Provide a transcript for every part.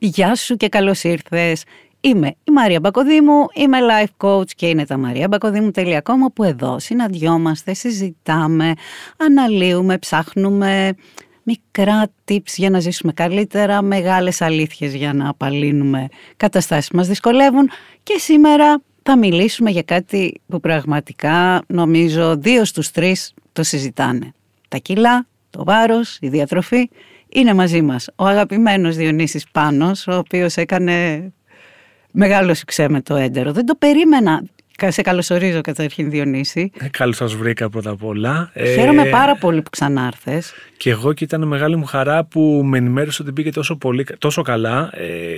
Γεια σου και καλώς ήρθες. Είμαι η Μαρία Μπακοδήμου, είμαι life coach και είναι τα mariabakodimou.com, όπου εδώ συναντιόμαστε, συζητάμε, αναλύουμε, ψάχνουμε μικρά tips για να ζήσουμε καλύτερα, μεγάλες αλήθειες για να απαλύνουμε καταστάσεις που μας δυσκολεύουν. Και σήμερα θα μιλήσουμε για κάτι που πραγματικά νομίζω 2 στους 3 το συζητάνε. Τα κιλά, το βάρος, η διατροφή. Είναι μαζί μας ο αγαπημένος Διονύσης Πάνος, ο οποίος έκανε μεγάλο σουξέ με το έντερο. Δεν το περίμενα. Σε καλωσορίζω καταρχήν, Διονύση. Καλώς σας βρήκα πρώτα απ' όλα. Χαίρομαι πάρα πολύ που ξανάρθες. Και εγώ, και ήταν μεγάλη μου χαρά που με ενημέρωσε ότι πήγε τόσο καλά,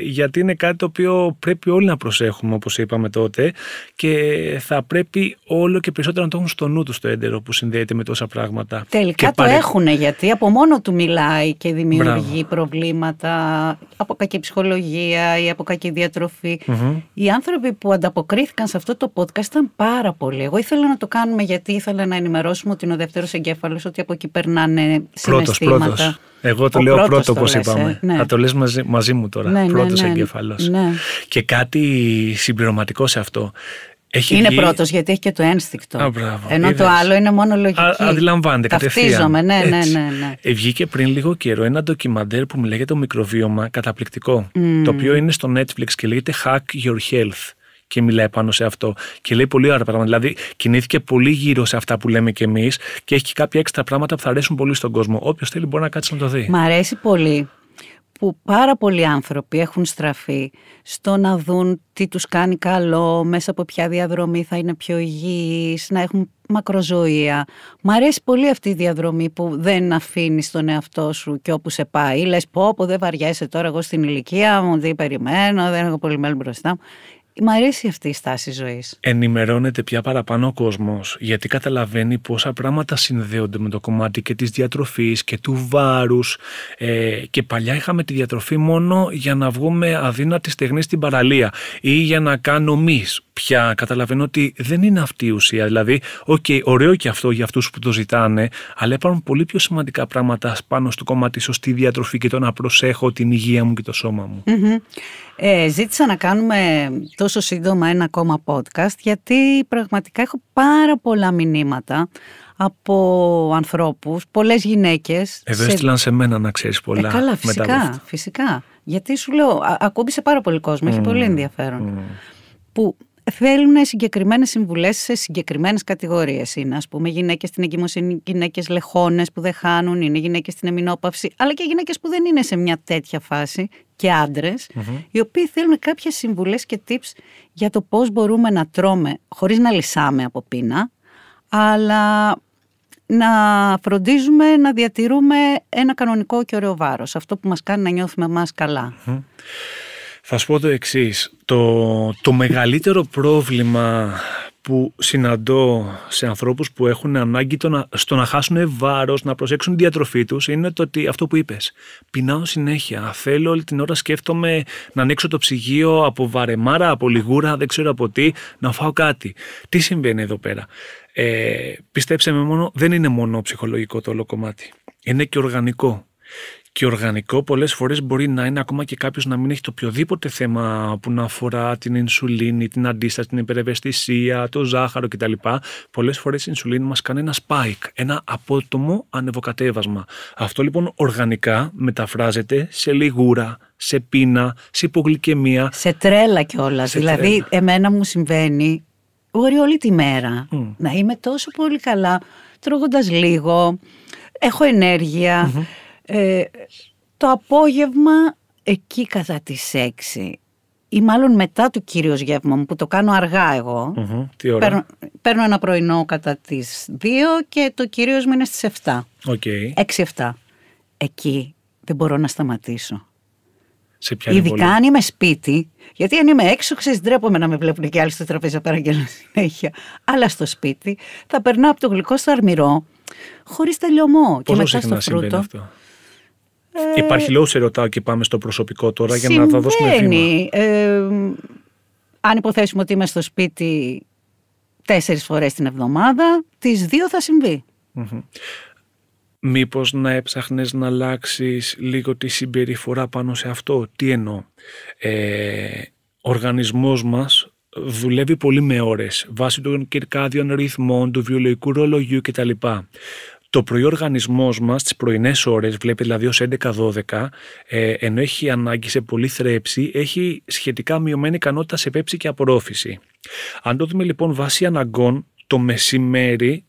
γιατί είναι κάτι το οποίο πρέπει όλοι να προσέχουμε, όπως είπαμε τότε, και θα πρέπει όλο και περισσότερο να το έχουν στο νου τους το έντερο που συνδέεται με τόσα πράγματα. Τελικά το έχουνε, γιατί από μόνο του μιλάει και δημιουργεί προβλήματα από κακή ψυχολογία ή από κακή διατροφή. Οι άνθρωποι που ανταποκρίθηκαν σε αυτό το podcast ήταν πάρα πολλοί. Εγώ ήθελα να το κάνουμε γιατί ήθελα να ενημερώσουμε ότι είναι ο δεύτερος εγκέφαλος, ότι από εκεί περνάνε συναισθήματα. Πρώτος. Εγώ το λέω πρώτο, όπως είπαμε. Ναι. Θα το λες μαζί μου τώρα. Ναι, πρώτος ναι. εγκέφαλος. Ναι. Και κάτι συμπληρωματικό σε αυτό. Είναι πρώτος γιατί έχει και το ένστικτο. Ενώ είδες. Το άλλο είναι μόνο λογική. Αντιλαμβάνεται κατευθείαν. Ταυτίζομαι, ναι. Βγήκε πριν λίγο καιρό ένα ντοκιμαντέρ που λέγεται το μικροβίωμα, καταπληκτικό. Το οποίο είναι στο Netflix και λέγεται Hack Your Health. Και μιλάει πάνω σε αυτό. Και λέει πολύ ωραία πράγματα. Δηλαδή, κινήθηκε πολύ γύρω σε αυτά που λέμε κι εμείς και έχει και κάποια έξτρα πράγματα που θα αρέσουν πολύ στον κόσμο. Όποιος θέλει μπορεί να κάτσει να το δει. Μ' αρέσει πολύ που πάρα πολλοί άνθρωποι έχουν στραφεί στο να δουν τι τους κάνει καλό, μέσα από ποια διαδρομή θα είναι πιο υγιείς, να έχουν μακροζωία. Μ' αρέσει πολύ αυτή η διαδρομή που δεν αφήνεις τον εαυτό σου και όπου σε πάει. Λες πω δεν βαριέσαι τώρα, εγώ στην ηλικία μου, δεν περιμένω, δεν έχω πολύ μέλλον μπροστά μου. Μ' αρέσει αυτή η στάση ζωής. Ενημερώνεται πια παραπάνω ο κόσμος, γιατί καταλαβαίνει πόσα πράγματα συνδέονται με το κομμάτι και της διατροφής και του βάρους. Και παλιά είχαμε τη διατροφή μόνο για να βγούμε αδύνατοι στεγνοί στην παραλία ή για να κάνω μυς. Πια καταλαβαίνω ότι δεν είναι αυτή η ουσία. Δηλαδή, ωραίο και αυτό για αυτούς που το ζητάνε, αλλά υπάρχουν πολύ πιο σημαντικά πράγματα πάνω στο κομμάτι σωστή διατροφή και το να προσέχω την υγεία μου και το σώμα μου. Ζήτησα να κάνουμε τόσο σύντομα ένα ακόμα podcast, γιατί πραγματικά έχω πάρα πολλά μηνύματα από ανθρώπους, πολλές γυναίκες. Εδώ έστειλαν σε μένα, να ξέρεις, πολλά. Καλά, φυσικά. Γιατί σου λέω, ακούμπησε πάρα πολύ κόσμο, έχει πολύ ενδιαφέρον. Που θέλουν συγκεκριμένες συμβουλές σε συγκεκριμένες κατηγορίες. Είναι, ας πούμε, γυναίκες στην εγκυμοσύνη, γυναίκες λεχόνες που δεν χάνουν, είναι γυναίκες στην εμεινόπαυση, αλλά και γυναίκες που δεν είναι σε μια τέτοια φάση, και άντρες, οι οποίοι θέλουν κάποιες συμβουλές και tips για το πώς μπορούμε να τρώμε χωρίς να λυσάμε από πείνα, αλλά να φροντίζουμε να διατηρούμε ένα κανονικό και ωραίο βάρος, αυτό που μας κάνει να νιώθουμε εμάς καλά. Θα σου πω το εξής. Το μεγαλύτερο πρόβλημα που συναντώ σε ανθρώπους που έχουν ανάγκη στο να χάσουν βάρος, να προσέξουν τη διατροφή τους, είναι το ότι αυτό που είπες. Πεινάω συνέχεια. Θέλω όλη την ώρα, σκέφτομαι να ανοίξω το ψυγείο από βαρεμάρα, από λιγούρα, δεν ξέρω από τι, να φάω κάτι. Τι συμβαίνει εδώ πέρα? Πιστέψτε με, δεν είναι μόνο ψυχολογικό το όλο κομμάτι. Είναι και οργανικό. Και οργανικό πολλές φορές μπορεί να είναι ακόμα και κάποιος να μην έχει το οποιοδήποτε θέμα που να αφορά την ινσουλίνη, την αντίσταση, την υπερευαισθησία, το ζάχαρο κτλ. Πολλές φορές η ινσουλίνη μας κάνει ένα spike, ένα απότομο ανεβοκατέβασμα. Αυτό λοιπόν οργανικά μεταφράζεται σε λιγούρα, σε πείνα, σε υπογλυκαιμία. Σε τρέλα κιόλας. Δηλαδή, εμένα μου συμβαίνει, μπορεί όλη τη μέρα να είμαι τόσο πολύ καλά, τρώγοντας λίγο, έχω ενέργεια. Το απόγευμα εκεί κατά τις 6 ή μάλλον μετά το κυρίως γεύμα μου, που το κάνω αργά εγώ, τι ώρα? Παίρνω ένα πρωινό κατά τις 2 και το κυρίως μου είναι στις 7. 6-7. Εκεί δεν μπορώ να σταματήσω. Ειδικά αν είμαι σπίτι, γιατί αν είμαι έξω, ξέρεις, ντρέπομαι να με βλέπουν και άλλοι στο τραπέζι να παραγγέλνω συνέχεια. Αλλά στο σπίτι θα περνάω από το γλυκό στο αρμυρό, χωρίς τελειωμό. Πόσο και μετά συχνά στο φρούτο. Αυτό? Υπάρχει λόγο, σε ρωτάω, και πάμε στο προσωπικό τώρα για να τα δώσουμε βήμα. Αν υποθέσουμε ότι είμαι στο σπίτι 4 φορές την εβδομάδα, τις 2 θα συμβεί. Μήπως να έψαχνες να αλλάξεις λίγο τη συμπεριφορά πάνω σε αυτό? Τι εννοώ? Ο οργανισμός μας δουλεύει πολύ με ώρες βάσει των κυρκάδιων ρυθμών, του βιολογικού ρολογιού κτλ. Το πρωί ο οργανισμός μας τις πρωινές ώρες, βλέπει δηλαδή ως 11-12, ενώ έχει ανάγκη σε πολλή θρέψη, έχει σχετικά μειωμένη ικανότητα σε πέψη και απορρόφηση. Αν το δούμε λοιπόν βάσει αναγκών, το μεσημέρι,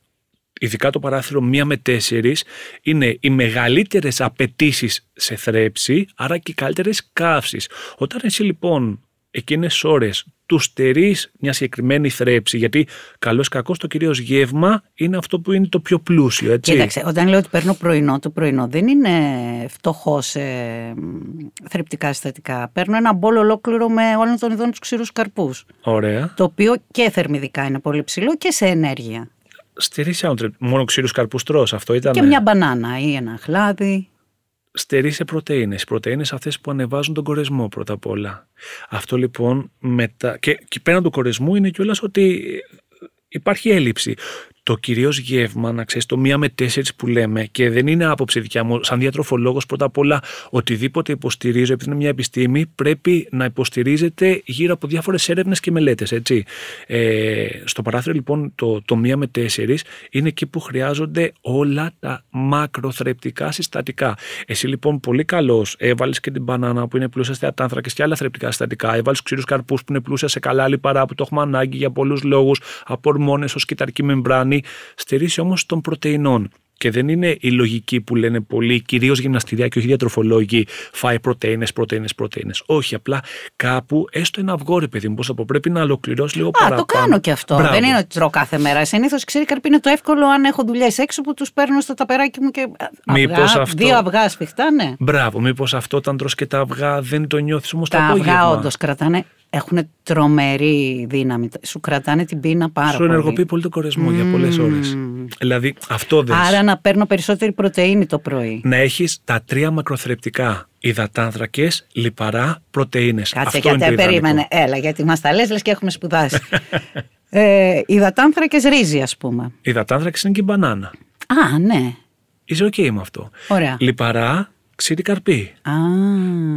ειδικά το παράθυρο 1 με 4, είναι οι μεγαλύτερες απαιτήσεις σε θρέψη, άρα και οι καλύτερες καύσεις. Όταν εσύ λοιπόν εκείνες ώρες του στερείς μια συγκεκριμένη θρέψη, γιατί καλώς κακώς το κυρίως γεύμα είναι αυτό που είναι το πιο πλούσιο, έτσι. Κοίταξε, όταν λέω ότι παίρνω πρωινό, το πρωινό δεν είναι φτωχό σε θρεπτικά συστατικά. Παίρνω ένα μπολ ολόκληρο με όλων των ειδών τους ξηρούς καρπούς. Ωραία. Το οποίο και θερμιδικά είναι πολύ ψηλό και σε ενέργεια. Στερείς μόνο ξηρούς καρπούς τρως, αυτό ήταν? Και μια μπανάνα ή ένα χλάδι. Στερεί σε πρωτεΐνες. Οι πρωτεΐνες αυτές που ανεβάζουν τον κορεσμό πρώτα απ' όλα. Αυτό λοιπόν μετά. Και πέραν του κορεσμού είναι κιόλας ότι υπάρχει έλλειψη. Το κυρίως γεύμα, να ξέρεις, το 1 με 4 που λέμε, και δεν είναι άποψη δικιά μου, σαν διατροφολόγος, πρώτα απ' όλα, οτιδήποτε υποστηρίζω, επειδή είναι μια επιστήμη, πρέπει να υποστηρίζεται γύρω από διάφορες έρευνες και μελέτες, έτσι. Στο παράθυρο λοιπόν το 1 με 4 είναι εκεί που χρειάζονται όλα τα μακροθρεπτικά συστατικά. Εσύ λοιπόν πολύ καλός έβαλες και την μπανάνα που είναι πλούσια σε υδατάνθρακες και άλλα θρεπτικά συστατικά, έβαλες ξηρούς καρπούς που είναι πλούσια σε καλά λιπαρά που το έχουμε ανάγκη για πολλούς λόγους, από ορμόνες ως κυταρική μεμβράνη. Στερήσει όμως των πρωτεϊνών. Και δεν είναι η λογική που λένε πολλοί, κυρίως γυμναστηριά και όχι διατροφολόγοι, φάει πρωτεΐνες. Όχι, απλά κάπου, έστω ένα αυγό, ρε παιδί μου, πώς θα πω, πρέπει να ολοκληρώσει λίγο παραπάνω. Το κάνω και αυτό. Μπράβο. Δεν είναι ότι τρώω κάθε μέρα. Συνήθως ξηρή καρπή είναι το εύκολο αν έχω δουλειές έξω που τους παίρνω στο ταπεράκι μου και αυγά, αυτό... 2 αυγά σφιχτά, ναι. Μπράβο, μήπως αυτό όταν τρως και τα αυγά δεν το νιώθεις όμως το απόγευμα? Τα αυγά όντως κρατάνε. Έχουν τρομερή δύναμη. Σου κρατάνε την πείνα πάρα πολύ. Σου ενεργοποιεί πολύ το κορεσμό για πολλές ώρες. Δηλαδή αυτό δεν. Άρα να παίρνω περισσότερη πρωτεΐνη το πρωί. Να έχεις τα 3 μακροθρεπτικά. Υδατάνθρακες, λιπαρά, πρωτεΐνες. Κάτσε, γιατί περίμενε. Έλα, γιατί μας τα λες και έχουμε σπουδάσει. Υδατάνθρακες ρύζι, ας πούμε. Υδατάνθρακες είναι και η μπανάνα. Α, ναι. Είσαι οκ με αυτό. Ωραία. Λιπαρά, ξηρή καρπή. Α.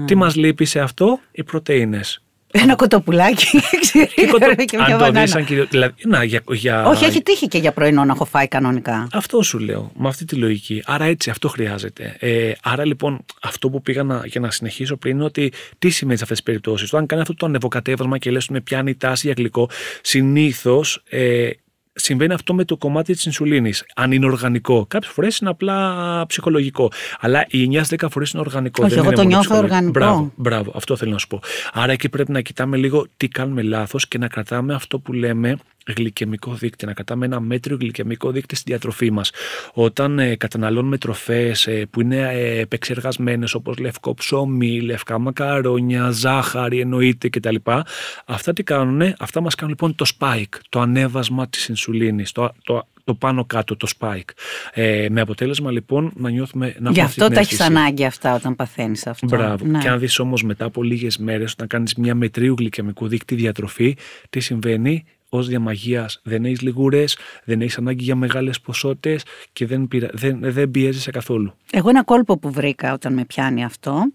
Τι μας λείπει σε αυτό? Οι πρωτεΐνες. Ένα κοτοπουλάκι, και μια μπανάνα. Όχι, έχει τύχει και για πρωινό να έχω φάει κανονικά. Αυτό σου λέω, με αυτή τη λογική. Άρα έτσι, αυτό χρειάζεται. Άρα λοιπόν, αυτό που πήγα για να συνεχίσω πριν είναι ότι τι σημαίνει σε αυτές τις περιπτώσεις. Όταν κάνει αυτό το ανεβοκατέβασμα και λες με πιάνει τάση για γλυκό, συνήθως συμβαίνει αυτό με το κομμάτι της ινσουλίνης. Αν είναι οργανικό. Κάποιες φορές είναι απλά ψυχολογικό. Αλλά οι 9-10 φορές είναι οργανικό. Όχι, δεν εγώ είναι το μόνο νιώθω οργανικό. Μπράβο, αυτό θέλω να σου πω. Άρα εκεί πρέπει να κοιτάμε λίγο τι κάνουμε λάθος και να κρατάμε αυτό που λέμε γλυκαιμικό δείκτη, να κρατάμε ένα μέτριο γλυκαιμικό δείκτη στη διατροφή μας. Όταν καταναλώνουμε τροφές που είναι επεξεργασμένες, όπως λευκό ψωμί, λευκά μακαρόνια, ζάχαρη εννοείται κτλ. Αυτά τι κάνουνε? Αυτά μας κάνουν λοιπόν το spike, το ανέβασμα της ινσουλίνης, το πάνω κάτω, το spike. Με αποτέλεσμα λοιπόν να νιώθουμε να. Γι' αυτό τα έχεις ανάγκη αυτά όταν παθαίνεις αυτό. Μπράβο. Ναι. Και αν δεις όμως μετά από λίγες μέρες, όταν κάνεις μια μετρίου γλυκαιμικού δείκτη διατροφή, τι συμβαίνει? Ως διαμαγείας δεν έχεις λιγούρες, δεν έχεις ανάγκη για μεγάλες ποσότητες και δεν πιέζεσαι καθόλου. Εγώ ένα κόλπο που βρήκα όταν με πιάνει αυτό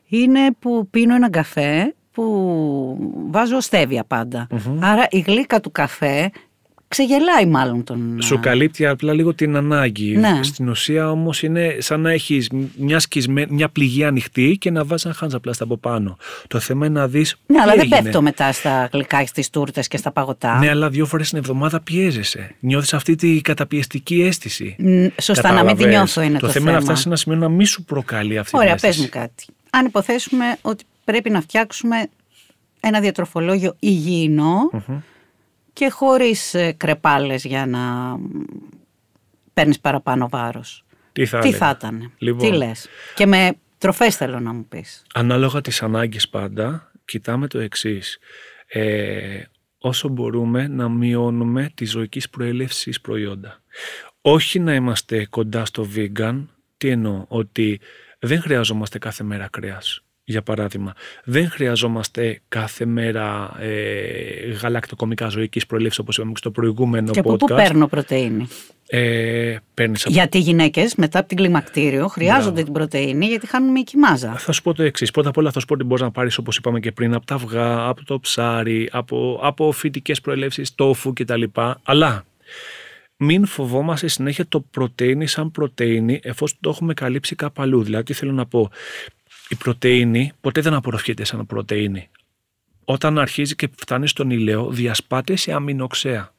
είναι που πίνω έναν καφέ που βάζω στέβια πάντα. Άρα η γλύκα του καφέ ξεγελάει μάλλον τον. Σου καλύπτει απλά λίγο την ανάγκη. Ναι. Στην ουσία όμως είναι σαν να έχεις μια πληγή ανοιχτή και να βάζεις ένα χάντζαπλάστα από πάνω. Το θέμα είναι να δεις. Ναι, αλλά έγινε. δεν πέφτω μετά στα γλυκά, στις τούρτες και στα παγωτά. Ναι, αλλά 2 φορές την εβδομάδα πιέζεσαι. Νιώθεις αυτή τη καταπιεστική αίσθηση. Σωστά, να μην τη νιώθω είναι το θέμα. Το θέμα είναι να φτάσεις σε ένα σημείο να μην σου προκαλεί αυτή Ωραία, την αίσθηση. πες μου κάτι. Αν υποθέσουμε ότι πρέπει να φτιάξουμε ένα διατροφολόγιο υγιεινό. Και χωρίς κρεπάλες για να παίρνεις παραπάνω βάρος. Τι θα ήταν, λοιπόν, τι λες? Και με τροφές θέλω να μου πεις. Ανάλογα τις ανάγκες πάντα, κοιτάμε το εξής. Όσο μπορούμε να μειώνουμε τη ζωικής προέλευσης προϊόντα. Όχι να είμαστε κοντά στο vegan. Τι εννοώ? Ότι δεν χρειαζόμαστε κάθε μέρα κρέας. για παράδειγμα. Δεν χρειαζόμαστε κάθε μέρα γαλακτοκομικά ζωικής προέλευσης, όπως είπαμε και στο προηγούμενο podcast. Και από πού παίρνω πρωτεΐνη? Γιατί οι γυναίκες μετά από την κλιμακτήριο χρειάζονται την πρωτεΐνη, γιατί χάνουν μυϊκή μάζα. Θα σου πω το εξής. Πρώτα απ' όλα θα σου πω ότι μπορείς να πάρεις, όπως είπαμε και πριν, από τα αυγά, από το ψάρι, από φυτικές προελεύσεις, τόφου κτλ. Αλλά μην φοβόμαστε συνέχεια το πρωτεΐνη σαν πρωτεΐνη, εφόσον το έχουμε καλύψει κάπου αλλού. Δηλαδή, τι θέλω να πω. Η πρωτεΐνη ποτέ δεν απορροφιέται σαν πρωτεΐνη. Όταν αρχίζει και φτάνει στον ηλαίο, διασπάται σε αμινοξέα.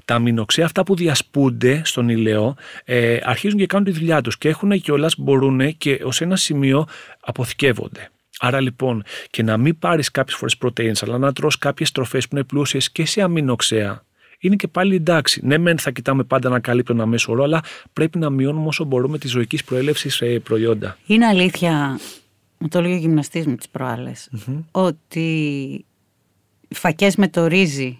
Τα αμινοξέα αυτά που διασπούνται στον ηλαίο αρχίζουν και κάνουν τη δουλειά τους και έχουν κιόλας, μπορούν και ως ένα σημείο αποθηκεύονται. Άρα λοιπόν, και να μην πάρεις κάποιες φορές πρωτεΐνες, αλλά να τρως κάποιες τροφές που είναι πλούσιες και σε αμινοξέα, είναι και πάλι εντάξει. Ναι, μεν θα κοιτάμε πάντα να καλύπτουν ένα μέσο όρο, αλλά πρέπει να μειώνουμε όσο μπορούμε τη ζωικής προέλευσης προϊόντα. Είναι αλήθεια, μου το λέει ο γυμναστής μου τις προάλλες, ότι οι φακές με το ρύζι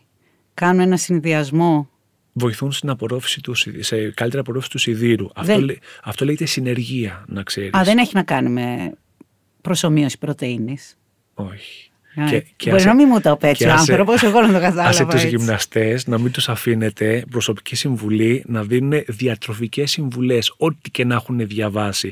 κάνουν ένα συνδυασμό. Βοηθούν στην απορρόφηση σε καλύτερη απορρόφηση του σιδήρου. Αυτό λέγεται συνεργεία, να ξέρεις. Δεν έχει να κάνει με προσομοίωση πρωτεΐνης. Όχι. Μπορεί να μην μου το πέτσει ο άνθρωπος, εγώ να το κατάλαβα. Άσε τους γυμναστές να μην τους αφήνετε προσωπική συμβουλή να δίνουν διατροφικές συμβουλές, ό,τι και να έχουν διαβάσει.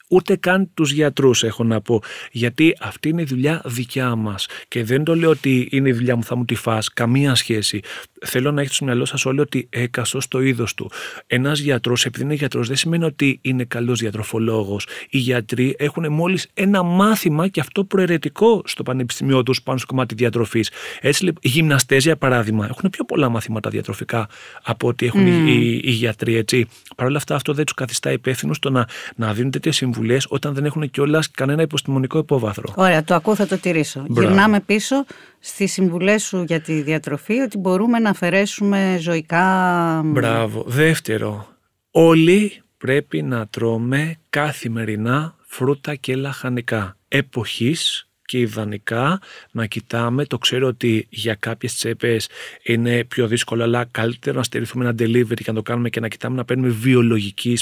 Ούτε καν τους γιατρούς, έχω να πω. Γιατί αυτή είναι η δουλειά δικιά μας. Και δεν το λέω ότι είναι η δουλειά μου, θα μου τη φας. Καμία σχέση. Θέλω να έχετε στο μυαλό σας όλοι ότι έκαστος το είδος του. Ένας γιατρός, επειδή είναι γιατρός, δεν σημαίνει ότι είναι καλός διατροφολόγος. Οι γιατροί έχουν μόλις ένα μάθημα και αυτό προαιρετικό στο πανεπιστήμιο τους πάνω στο κομμάτι διατροφής. Έτσι, οι γυμναστές, για παράδειγμα, έχουν πιο πολλά μαθήματα διατροφικά από ό,τι έχουν οι γιατροί. Έτσι. Παρ' όλα αυτά, αυτό δεν τους καθιστά υπεύθυνους στο να δίνουν τέτοιες συμβουλές όταν δεν έχουν κιόλας κανένα επιστημονικό υπόβαθρο. Ωραία, το ακούω, θα το τηρήσω. Γυρνάμε πίσω στις συμβουλές σου για τη διατροφή, ότι μπορούμε να αφαιρέσουμε ζωικά. Μπράβο. Δεύτερο, όλοι πρέπει να τρώμε καθημερινά φρούτα και λαχανικά εποχής. Και ιδανικά να κοιτάμε, το ξέρω ότι για κάποιες τσέπες είναι πιο δύσκολο, αλλά καλύτερα να στερηθούμε ένα delivery και να το κάνουμε και να κοιτάμε να παίρνουμε βιολογικά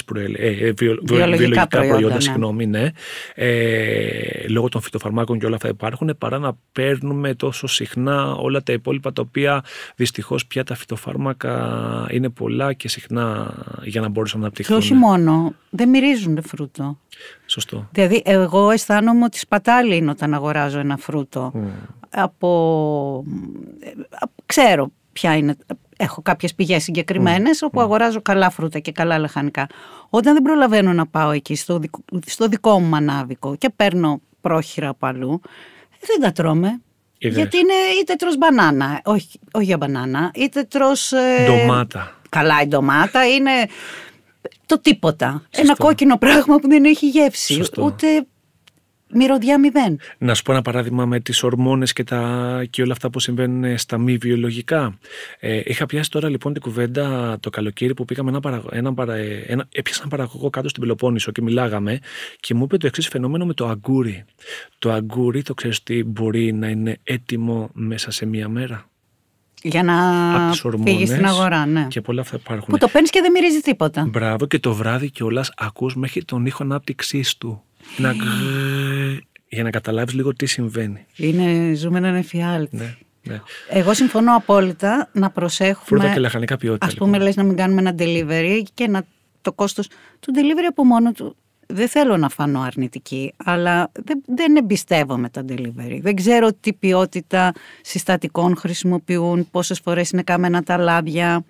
προϊόντα, ναι. Λόγω των φυτοφαρμάκων και όλα αυτά υπάρχουν, παρά να παίρνουμε τόσο συχνά όλα τα υπόλοιπα, τα οποία δυστυχώς πια τα φυτοφάρμακα είναι πολλά και συχνά για να μπορούσαν να αναπτυχθούν. Και όχι μόνο, δεν μυρίζουν φρούτο. Σωστό. Δηλαδή, εγώ αισθάνομαι ότι σπατάλη είναι όταν αγοράζω ένα φρούτο. Ξέρω ποια είναι. Έχω κάποιες πηγές συγκεκριμένες όπου αγοράζω καλά φρούτα και καλά λαχανικά. Όταν δεν προλαβαίνω να πάω εκεί στο δικό μου μανάβικο και παίρνω πρόχειρα από αλλού, δεν τα τρώμε. Γιατί είναι είτε τρως μπανάνα, όχι για μπανάνα, είτε τρως ντομάτα. Καλά, η ντομάτα είναι το τίποτα. Σωστό. Ένα κόκκινο πράγμα που δεν έχει γεύση. Σωστό. Ούτε μυρωδιά μηδέν. Να σου πω ένα παράδειγμα με τις ορμόνες και όλα αυτά που συμβαίνουν στα μη βιολογικά. Είχα πιάσει τώρα λοιπόν την κουβέντα το καλοκαίρι που πήγαμε έπιασα ένα παραγωγό κάτω στην Πελοπόννησο και μιλάγαμε και μου είπε το εξής φαινόμενο με το αγκούρι. Το αγκούρι, το ξέρεις τι μπορεί να είναι έτοιμο μέσα σε μία μέρα? Για να φύγει στην αγορά, ναι. Και πολλά αυτά υπάρχουν. Που το παίρνεις και δεν μυρίζει τίποτα. Μπράβο, και το βράδυ κιόλας ακούς μέχρι τον ήχο ανάπτυξής του. Για να καταλάβεις λίγο τι συμβαίνει. Ζούμε έναν εφιάλτη. Ναι. Εγώ συμφωνώ απόλυτα να προσέχουμε. Φρούτα και λαχανικά ποιότητα. Ας πούμε, λες να μην κάνουμε ένα delivery και το κόστος του delivery από μόνο του. Δεν θέλω να φανώ αρνητική, αλλά δεν εμπιστεύομαι τα delivery. Δεν ξέρω τι ποιότητα συστατικών χρησιμοποιούν, πόσες φορές είναι κάμενα τα λάδια.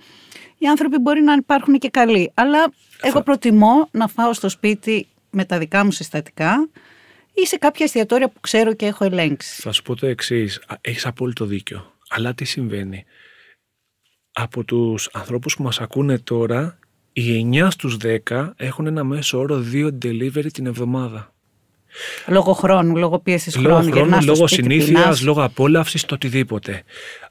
Οι άνθρωποι μπορεί να υπάρχουν και καλοί, αλλά εγώ προτιμώ να φάω στο σπίτι με τα δικά μου συστατικά ή σε κάποια εστιατόρια που ξέρω και έχω ελέγξει. Θα σου πω το εξής, έχεις απόλυτο δίκιο, αλλά τι συμβαίνει? Από τους ανθρώπους που μας ακούνε τώρα, οι 9 στους 10 έχουν ένα μέσο όρο 2 delivery την εβδομάδα. Λόγω χρόνου, λόγω πίεσης χρόνου, λόγω συνήθειας, λόγω απόλαυσης, το οτιδήποτε.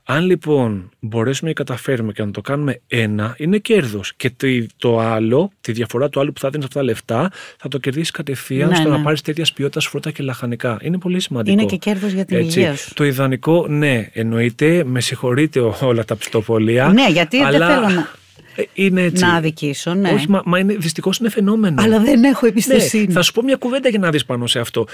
Αν λοιπόν μπορέσουμε και καταφέρουμε και να το κάνουμε ένα, είναι κέρδος. Και το άλλο, τη διαφορά του άλλου που θα δίνεις αυτά τα λεφτά, θα το κερδίσεις κατευθείαν στο να πάρεις τέτοιας ποιότητας φρούτα και λαχανικά. Είναι πολύ σημαντικό. Είναι και κέρδος για την υγεία σου. Το ιδανικό, ναι, εννοείται, με συγχωρείτε όλα τα πιστοπολία. Ναι, γιατί δεν θέλω Είναι έτσι. Να αδικήσω, ναι. Όχι, μα δυστυχώς είναι φαινόμενο. Αλλά δεν έχω εμπιστοσύνη. Ναι, θα σου πω μια κουβέντα για να δεις πάνω σε αυτό.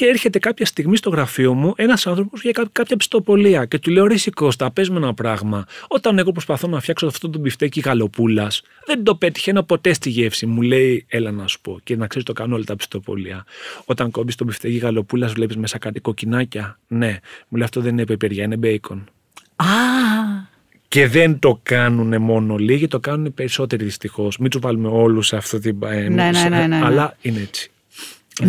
Έρχεται κάποια στιγμή στο γραφείο μου ένας άνθρωπος για κάποια πιστοπολία και του λέω: ρε Κώστα, πες με ένα πράγμα. Όταν εγώ προσπαθώ να φτιάξω αυτό το μπιφτέκι γαλοπούλας, δεν το πετυχαίνω ποτέ στη γεύση. Μου λέει: έλα να σου πω, και να ξέρεις, το κάνω όλα τα πιστοπολία. Όταν κόβεις το μπιφτέκι γαλοπούλας, βλέπεις μέσα κάτι κοκκινάκια. Ναι, μου λέει: αυτό δεν είναι πεπεριά, είναι μπέικον. Και δεν το κάνουν μόνο λίγοι, το κάνουν περισσότεροι δυστυχώς. Μην τους βάλουμε όλους σε αυτό την ναι. αλλά είναι έτσι.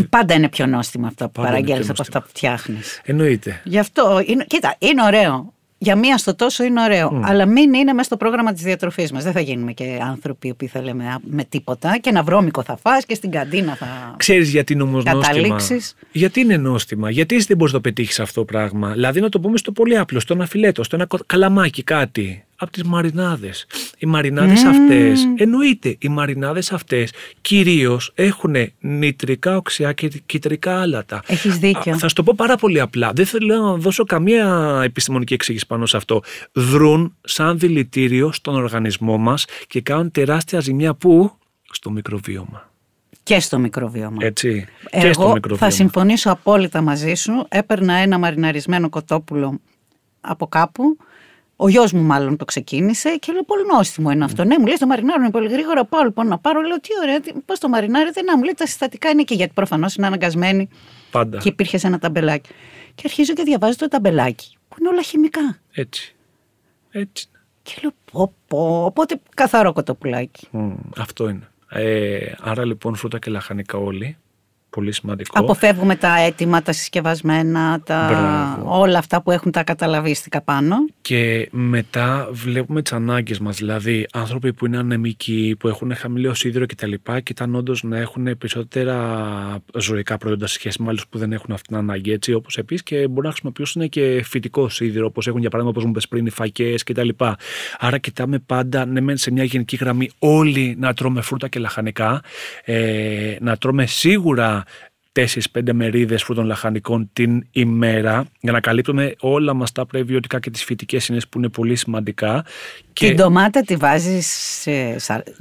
Πάντα είναι πιο νόστιμα αυτά που παραγγέλνεις από αυτά που φτιάχνεις. Εννοείται. Γι' αυτό, κοίτα, είναι ωραίο. Για μία στο τόσο είναι ωραίο. Αλλά μην είναι μέσα στο πρόγραμμα της διατροφής μας. Δεν θα γίνουμε και άνθρωποι που θα λέμε με τίποτα. Και ένα βρώμικο θα φας και στην καντίνα θα. Ξέρεις γιατί είναι όμως νόστιμα? Γιατί είναι νόστιμα? Γιατί εσύ δεν μπορείς να το πετύχεις αυτό το πράγμα? Δηλαδή, να το πούμε στο πολύ απλό, στο ένα φιλέτο, στο ένα καλαμάκι, κάτι. Από τις μαρινάδες. Οι μαρινάδες αυτές, εννοείται, οι μαρινάδες αυτές κυρίως έχουν νητρικά οξέα και κυτρικά άλατα. Έχεις δίκιο. Θα σου το πω πάρα πολύ απλά. Δεν θέλω να δώσω καμία επιστημονική εξήγηση πάνω σε αυτό. Δρούν σαν δηλητήριο στον οργανισμό μας και κάνουν τεράστια ζημιά που? Στο μικροβίωμα. Και στο μικροβίωμα. Έτσι. Εγώ και στο μικροβίωμα. Θα συμφωνήσω απόλυτα μαζί σου. Έπαιρνα ένα μαριναρισμένο κοτόπουλο από κάπου. Ο γιος μου μάλλον το ξεκίνησε και λέω: πολύ νόστιμο είναι αυτό. Ναι, μου λέει: το μαρινάρουν πολύ γρήγορα. Πάω λοιπόν να πάρω. Λέω: τι ωραία, πώς το μαρινάρετε? Να, μου λέει: τα συστατικά είναι εκεί, γιατί προφανώς είναι αναγκασμένοι. Πάντα. Και υπήρχε σε ένα ταμπελάκι. Και αρχίζω και διαβάζω το ταμπελάκι, που είναι όλα χημικά. Έτσι. Και λέω: πω. Οπότε καθαρό κοτοπουλάκι. Αυτό είναι. Άρα λοιπόν φρούτα και λαχανικά όλοι. Πολύ σημαντικό. Αποφεύγουμε τα έτοιμα, τα συσκευασμένα, όλα αυτά που έχουν τα καταλαβίστικα πάνω. Και μετά βλέπουμε τις ανάγκες μας. Δηλαδή, άνθρωποι που είναι ανεμικοί, που έχουν χαμηλό σίδηρο κτλ. Κοιτάνε όντως να έχουν περισσότερα ζωικά προϊόντα σε σχέση με άλλους που δεν έχουν αυτή την ανάγκη. Έτσι, όπως επίσης και μπορούν να χρησιμοποιήσουν και φυτικό σίδηρο, όπως έχουν για παράδειγμα, όπως μου πες πριν, οι φακές κτλ. Άρα, κοιτάμε πάντα, ναι, σε μια γενική γραμμή, όλοι να τρώμε φρούτα και λαχανικά, να τρώμε σίγουρα 4-5 μερίδες φρούτων λαχανικών την ημέρα για να καλύπτουμε όλα μας τα πρεβιωτικά και τις φυτικές σύνες που είναι πολύ σημαντικά. Την ντομάτα τη βάζεις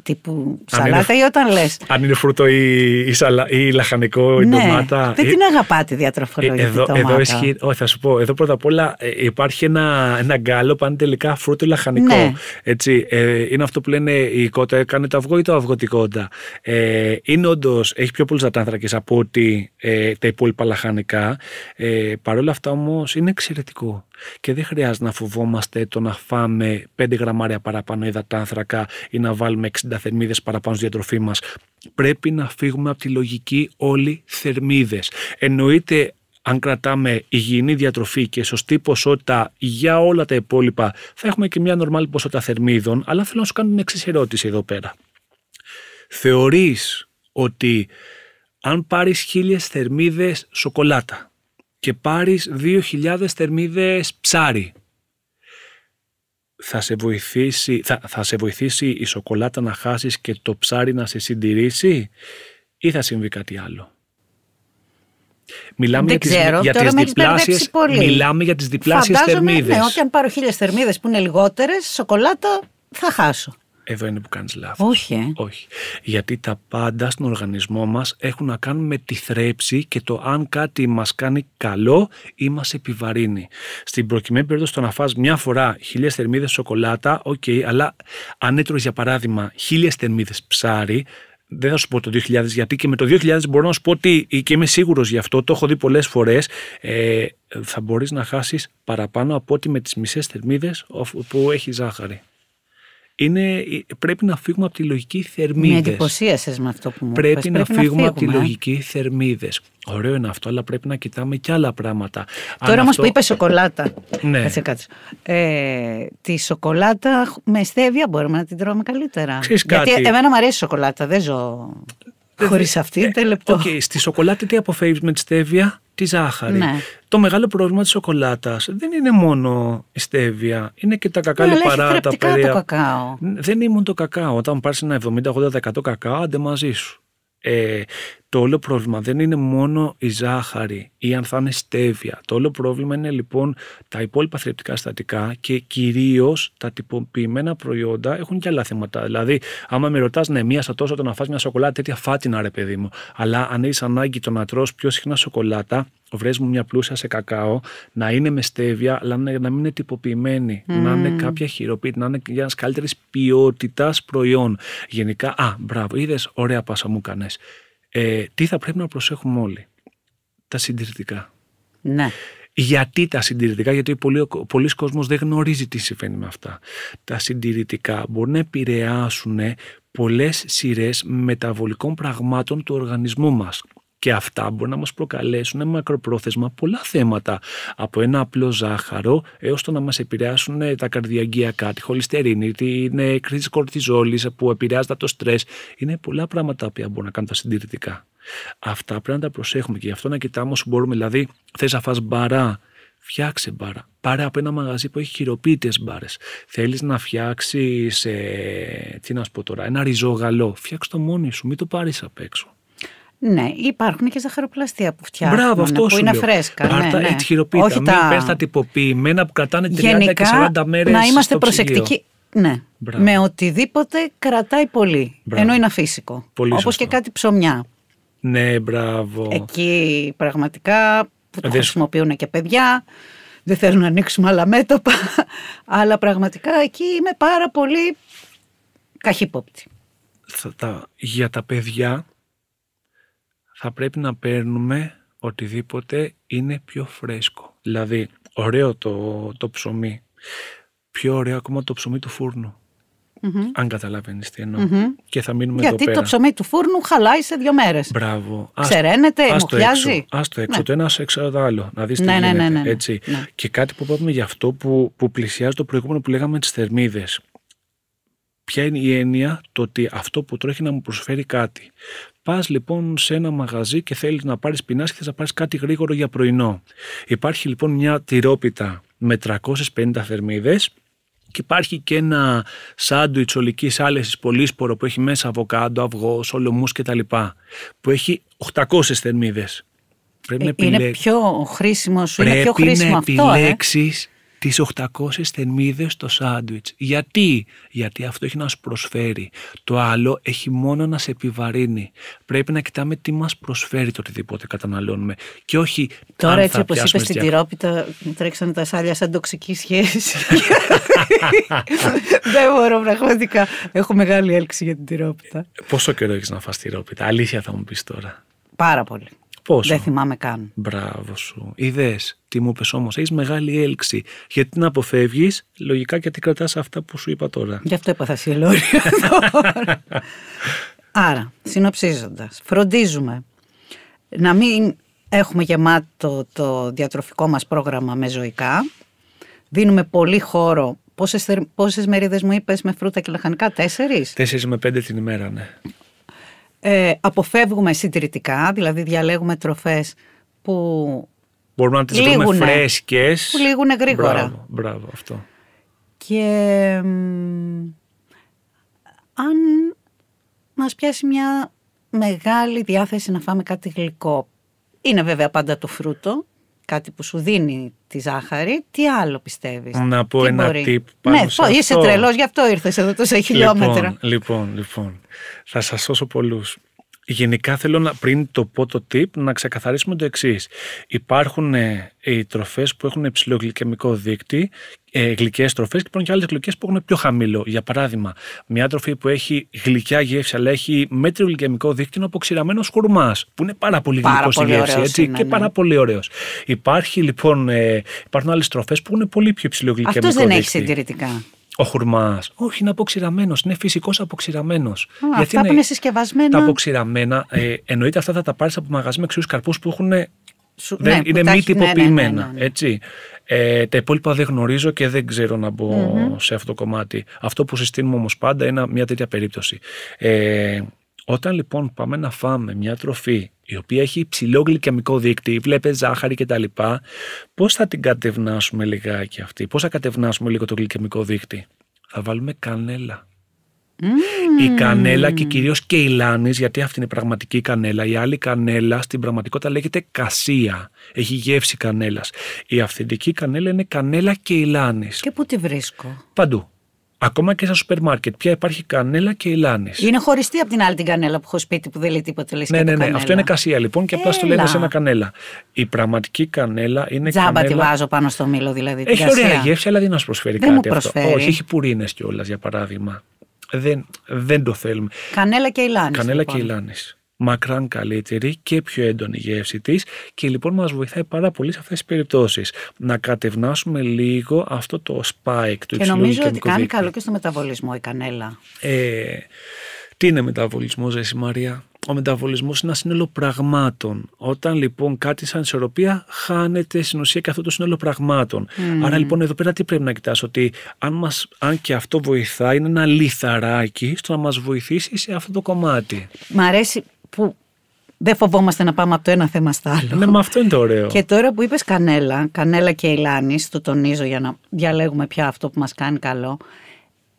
τύπου σαλάτα ή όταν λες? Αν είναι φρούτο ή λαχανικό η ντομάτα. Δεν την αγαπά τη διατροφολογική ντομάτα. Εδώ ισχύει, θα σου πω, εδώ πρώτα απ' όλα υπάρχει ένα γκάλο που είναι τελικά φρούτο ή λαχανικό. Ναι. Έτσι, είναι αυτό που λένε η κότα έκανε το αυγό ή το αυγό την κότα. Είναι όντως, έχει πιο πολλούς υδατάνθρακες από ότι τα υπόλοιπα λαχανικά. Παρ' όλα αυτά όμως είναι εξαιρετικό. Και δεν χρειάζεται να φοβόμαστε το να φάμε 5 γραμμάρια παραπάνω υδατάνθρακα ή να βάλουμε 60 θερμίδες παραπάνω στη διατροφή μας. Πρέπει να φύγουμε από τη λογική όλοι θερμίδες. Εννοείται, αν κρατάμε υγιεινή διατροφή και σωστή ποσότητα για όλα τα υπόλοιπα, θα έχουμε και μια νορμάλη ποσότητα θερμίδων. Αλλά θέλω να σου κάνω την εξής ερώτηση εδώ πέρα. Θεωρείς ότι αν πάρεις 1000 θερμίδες σοκολάτα και πάρεις 2000 θερμίδες ψάρι, θα σε βοηθήσει η σοκολάτα να χάσεις και το ψάρι να σε συντηρήσει, ή θα συμβεί κάτι άλλο? Μιλάμε για τις διπλάσιες θερμίδες. Ναι, όταν πάρω 1000 θερμίδες που είναι λιγότερες, σοκολάτα θα χάσω. Εδώ είναι που κάνεις λάθος. Όχι. Γιατί τα πάντα στον οργανισμό μας έχουν να κάνουν με τη θρέψη και το αν κάτι μας κάνει καλό ή μας επιβαρύνει. Στην προκειμένη περίπτωση, το να φας μια φορά 1000 θερμίδες σοκολάτα, αλλά αν έτρωγες για παράδειγμα 1000 θερμίδες ψάρι, δεν θα σου πω το 2000, γιατί και με το 2000 μπορώ να σου πω ότι, και είμαι σίγουρος γι' αυτό, το έχω δει πολλές φορές, θα μπορείς να χάσεις παραπάνω από ότι με τις μισές θερμίδες που έχει ζάχαρη. Πρέπει να φύγουμε από τη λογική θερμίδες. Με εντυπωσίασες με αυτό που μου πρέπει είπες. Να φύγουμε από τη λογική θερμίδες. Ωραίο είναι αυτό, αλλά πρέπει να κοιτάμε και άλλα πράγματα. Τώρα όμως που είπες σοκολάτα. Ναι. Κάτσε. Τη σοκολάτα με στέβια μπορούμε να την τρώμε καλύτερα. Γιατί εμένα μου αρέσει η σοκολάτα, δεν ζω χωρίς αυτή. Στη σοκολάτα τι αποφεύγεις με τη στέβια? Τη ζάχαρη. Ναι. Το μεγάλο πρόβλημα της σοκολάτας δεν είναι μόνο η στέβια, είναι και τα κακά λιπαρά, τα περία. Το κακάο. Δεν είναι μόνο το κακάο. Όταν πάρεις ένα 70-80% κακάο, άντε μαζί σου. το όλο πρόβλημα δεν είναι μόνο η ζάχαρη ή αν θα είναι στέβια. Το όλο πρόβλημα είναι λοιπόν τα υπόλοιπα θρεπτικά συστατικά και κυρίως τα τυποποιημένα προϊόντα έχουν και άλλα θέματα. Δηλαδή, άμα με ρωτάς, ναι, μία στα τόσο το να φας μια σοκολάτα, τέτοια φάτινα ρε παιδί μου. Αλλά αν έχεις ανάγκη το να τρως πιο συχνά σοκολάτα, βρες μου μια πλούσια σε κακάο, να είναι με στέβια, αλλά να μην είναι τυποποιημένη, να είναι κάποια χειροποίητη, να είναι για ένας καλύτερης ποιότητας προϊόν. Γενικά, μπράβο, είδες, ωραία πάσα μου κάνες. Τι θα πρέπει να προσέχουμε όλοι? Τα συντηρητικά. Ναι. Γιατί τα συντηρητικά? Γιατί πολλοί κόσμος δεν γνωρίζει τι συμβαίνει με αυτά. Τα συντηρητικά μπορούν να επηρεάσουν πολλές σειρές μεταβολικών πραγμάτων του οργανισμού μας. Και αυτά μπορεί να μας προκαλέσουν μακροπρόθεσμα πολλά θέματα. Από ένα απλό ζάχαρο έως το να μας επηρεάσουν τα καρδιαγγειακά, τη χολυστερίνη, την κρίση κορτιζόλης που επηρεάζεται από το στρες. Είναι πολλά πράγματα που μπορούν να κάνουν τα συντηρητικά. Αυτά πρέπει να τα προσέχουμε και γι' αυτό να κοιτάμε όσο μπορούμε. Δηλαδή, θες να φας μπαρά, φτιάξε μπάρα. Πάρε από ένα μαγαζί που έχει χειροποίητες μπάρες. Θέλεις να φτιάξεις, ένα ριζόγαλο, φτιάξε το μόνοι σου, μην το πάρεις απ' έξω. Ναι, υπάρχουν και ζαχαροπλαστεία που φτιάχνουν. Μπράβο, αυτό που σου είναι λέω. φρέσκα. Πάρτα έτσι χειροποίητα. Μην παίρνεις τα τυποποιημένα που κρατάνε 30 και 40 μέρες. Να είμαστε στο προσεκτικοί. Ναι. Με οτιδήποτε κρατάει πολύ. Μπράβο. Ενώ είναι αφύσικο. Όπως και κάτι ψωμιά. Ναι, μπράβο. Εκεί πραγματικά που το χρησιμοποιούν και παιδιά. Δεν θέλουν να ανοίξουμε άλλα μέτωπα. Αλλά πραγματικά εκεί είμαι πάρα πολύ καχύποπτη. Για τα παιδιά θα πρέπει να παίρνουμε οτιδήποτε είναι πιο φρέσκο. Δηλαδή, ωραίο το ψωμί. Πιο ωραίο ακόμα το ψωμί του φούρνου. Αν καταλαβαίνεις τι εννοώ. Και θα μείνουμε εδώ πέρα. Γιατί το ψωμί του φούρνου χαλάει σε 2 μέρες. Μπράβο. Ξεραίνεται, μοχλιάζει. Ας το έξω, το ένα έξω το άλλο. Να δεις τι ναι, γίνεται. Ναι. Έτσι. Ναι. Και κάτι που είπαμε για αυτό που πλησιάζει το προηγούμενο που λέγαμε τις θερμίδες. Ποια είναι η έννοια? Το ότι αυτό που τρώει έχει να μου προσφέρει κάτι. Πας λοιπόν σε ένα μαγαζί και θέλεις να πάρεις πεινάς και θες να πάρεις κάτι γρήγορο για πρωινό. Υπάρχει λοιπόν μια τυρόπιτα με 350 θερμίδες και υπάρχει και ένα σάντουιτς ολικής άλεσης πολύσπορο που έχει μέσα αβοκάντο, αυγό, σολομούς κτλ. Που έχει 800 θερμίδες. Είναι πιο χρήσιμο σου, είναι πιο χρήσιμο αυτό. Πρέπει να επιλέξεις τις 800 θερμίδες στο σάντουιτς. Γιατί αυτό έχει να σου προσφέρει. Το άλλο έχει μόνο να σε επιβαρύνει. Πρέπει να κοιτάμε τι μας προσφέρει το οτιδήποτε καταναλώνουμε. Και όχι. Τώρα έτσι όπως είπες στην τυρόπιτα, μου τρέξανε τα σάλια σαν τοξική σχέση. Δεν μπορώ πραγματικά. Έχω μεγάλη έλξη για την τυρόπιτα. Πόσο καιρό έχεις να φας τυρόπιτα? Αλήθεια θα μου πεις τώρα? Πάρα πολύ. Πόσο? Δεν θυμάμαι καν. Μπράβο σου. Είδες τι μου είπες όμως? Έχεις μεγάλη έλξη. Γιατί την αποφεύγεις? Λογικά γιατί κρατάς αυτά που σου είπα τώρα. Γι' αυτό έπαθα σιελόρια τώρα. Άρα, συνοψίζοντας, φροντίζουμε να μην έχουμε γεμάτο το διατροφικό μας πρόγραμμα με ζωικά. Δίνουμε πολύ χώρο. Πόσες μερίδες μου είπες με φρούτα και λαχανικά? 4? 4 με 5 την ημέρα, ναι. Αποφεύγουμε συντηρητικά, δηλαδή διαλέγουμε τροφές που μπορούμε να τις βρούμε φρέσκες. Που λήγουν γρήγορα. Μπράβο αυτό. Και αν μας πιάσει μια μεγάλη διάθεση να φάμε κάτι γλυκό, είναι βέβαια πάντα το φρούτο, κάτι που σου δίνει τη ζάχαρη. Τι άλλο πιστεύεις? Να πω ένα tip πάνω σε αυτό. Είσαι τρελός, γι' αυτό ήρθες εδώ τόσα χιλιόμετρα. Λοιπόν, θα σας σώσω πολλούς. Γενικά θέλω πριν το πω το tip να ξεκαθαρίσουμε το εξής. Υπάρχουν οι τροφές που έχουν υψηλό γλυκαιμικό δείκτη, γλυκές τροφές, και υπάρχουν και άλλες γλυκές που έχουν πιο χαμηλό. Για παράδειγμα, μια τροφή που έχει γλυκιά γεύση αλλά έχει μέτριο γλυκαιμικό δείκτη είναι ο αποξηραμένος χουρμάς, που είναι πάρα πολύ γλυκός στη γεύση, έτσι, και πάρα πολύ ωραίος. Υπάρχουν άλλες τροφές που έχουν πολύ πιο υψηλό γλυκαιμικό δείκτη. Αυτός δεν έχει συντηρητικά. Ο χουρμάς. Όχι, είναι αποξηραμένος. Είναι φυσικός αποξηραμένος. Αυτά που είναι συσκευασμένα. Τα αποξηραμένα, εννοείται αυτά θα τα πάρεις από μαγαζί με ξηρούς καρπούς που έχουν. Είναι μη τυποποιημένα. Ναι. Έτσι. Τα υπόλοιπα δεν γνωρίζω και δεν ξέρω να μπω σε αυτό το κομμάτι. Αυτό που συστήνουμε όμως πάντα είναι μια τέτοια περίπτωση. Όταν λοιπόν πάμε να φάμε μια τροφή η οποία έχει υψηλό γλυκαιμικό δείκτη, βλέπετε ζάχαρη κτλ., πώς θα την κατευνάσουμε λιγάκι αυτή? Πώς θα κατευνάσουμε λίγο το γλυκαιμικό δείκτη? Θα βάλουμε κανέλα. Η κανέλα και κυρίως και η λάνης, γιατί αυτή είναι η πραγματική κανέλα. Η άλλη κανέλα στην πραγματικότητα λέγεται κασία. Έχει γεύση κανέλας. Η αυθεντική κανέλα είναι κανέλα και η λάνης. Και πού τη βρίσκω? Παντού. Ακόμα και στα σούπερ μάρκετ. Πια υπάρχει κανέλα και η λάνης. Είναι χωριστή από την άλλη την κανέλα που έχω σπίτι που δεν λέει τίποτα. Ναι. Αυτό είναι κασία λοιπόν και απλά στο λένε σε ένα κανέλα. Η πραγματική κανέλα είναι τζάμπα κανέλα. Τη βάζω πάνω στο μήλο δηλαδή. Έχει ωραία γεύση, αλλά δεν μας προσφέρει δεν κάτι μου προσφέρει. αυτό. Όχι, έχει πουρίνες κιόλας για παράδειγμα. Δεν το θέλουμε. Κανέλα και η λάνης. Κανέλα λοιπόν. και η λάνης. Μακράν καλύτερη και πιο έντονη η γεύση της και λοιπόν μας βοηθάει πάρα πολύ σε αυτές τις περιπτώσεις να κατευνάσουμε λίγο αυτό το spike του υψηλού γλυκαιμικού δείκτη. Και νομίζω ότι κάνει καλό και στο μεταβολισμό η κανέλα. Τι είναι μεταβολισμός, εσύ Μαρία? Ο μεταβολισμός είναι ένα σύνολο πραγμάτων. Όταν λοιπόν κάτι σαν ισορροπία χάνεται στην ουσία και αυτό το σύνολο πραγμάτων. Άρα λοιπόν εδώ πέρα τι πρέπει να κοιτάς? Ότι αν και αυτό βοηθάει, είναι ένα λιθαράκι στο να μας βοηθήσει σε αυτό το κομμάτι. Μ' αρέσει που δεν φοβόμαστε να πάμε από το ένα θέμα στο άλλο. Ναι, μα αυτό είναι το ωραίο. Και τώρα που είπες κανέλα και η λάνης, το τονίζω για να διαλέγουμε πια αυτό που μας κάνει καλό.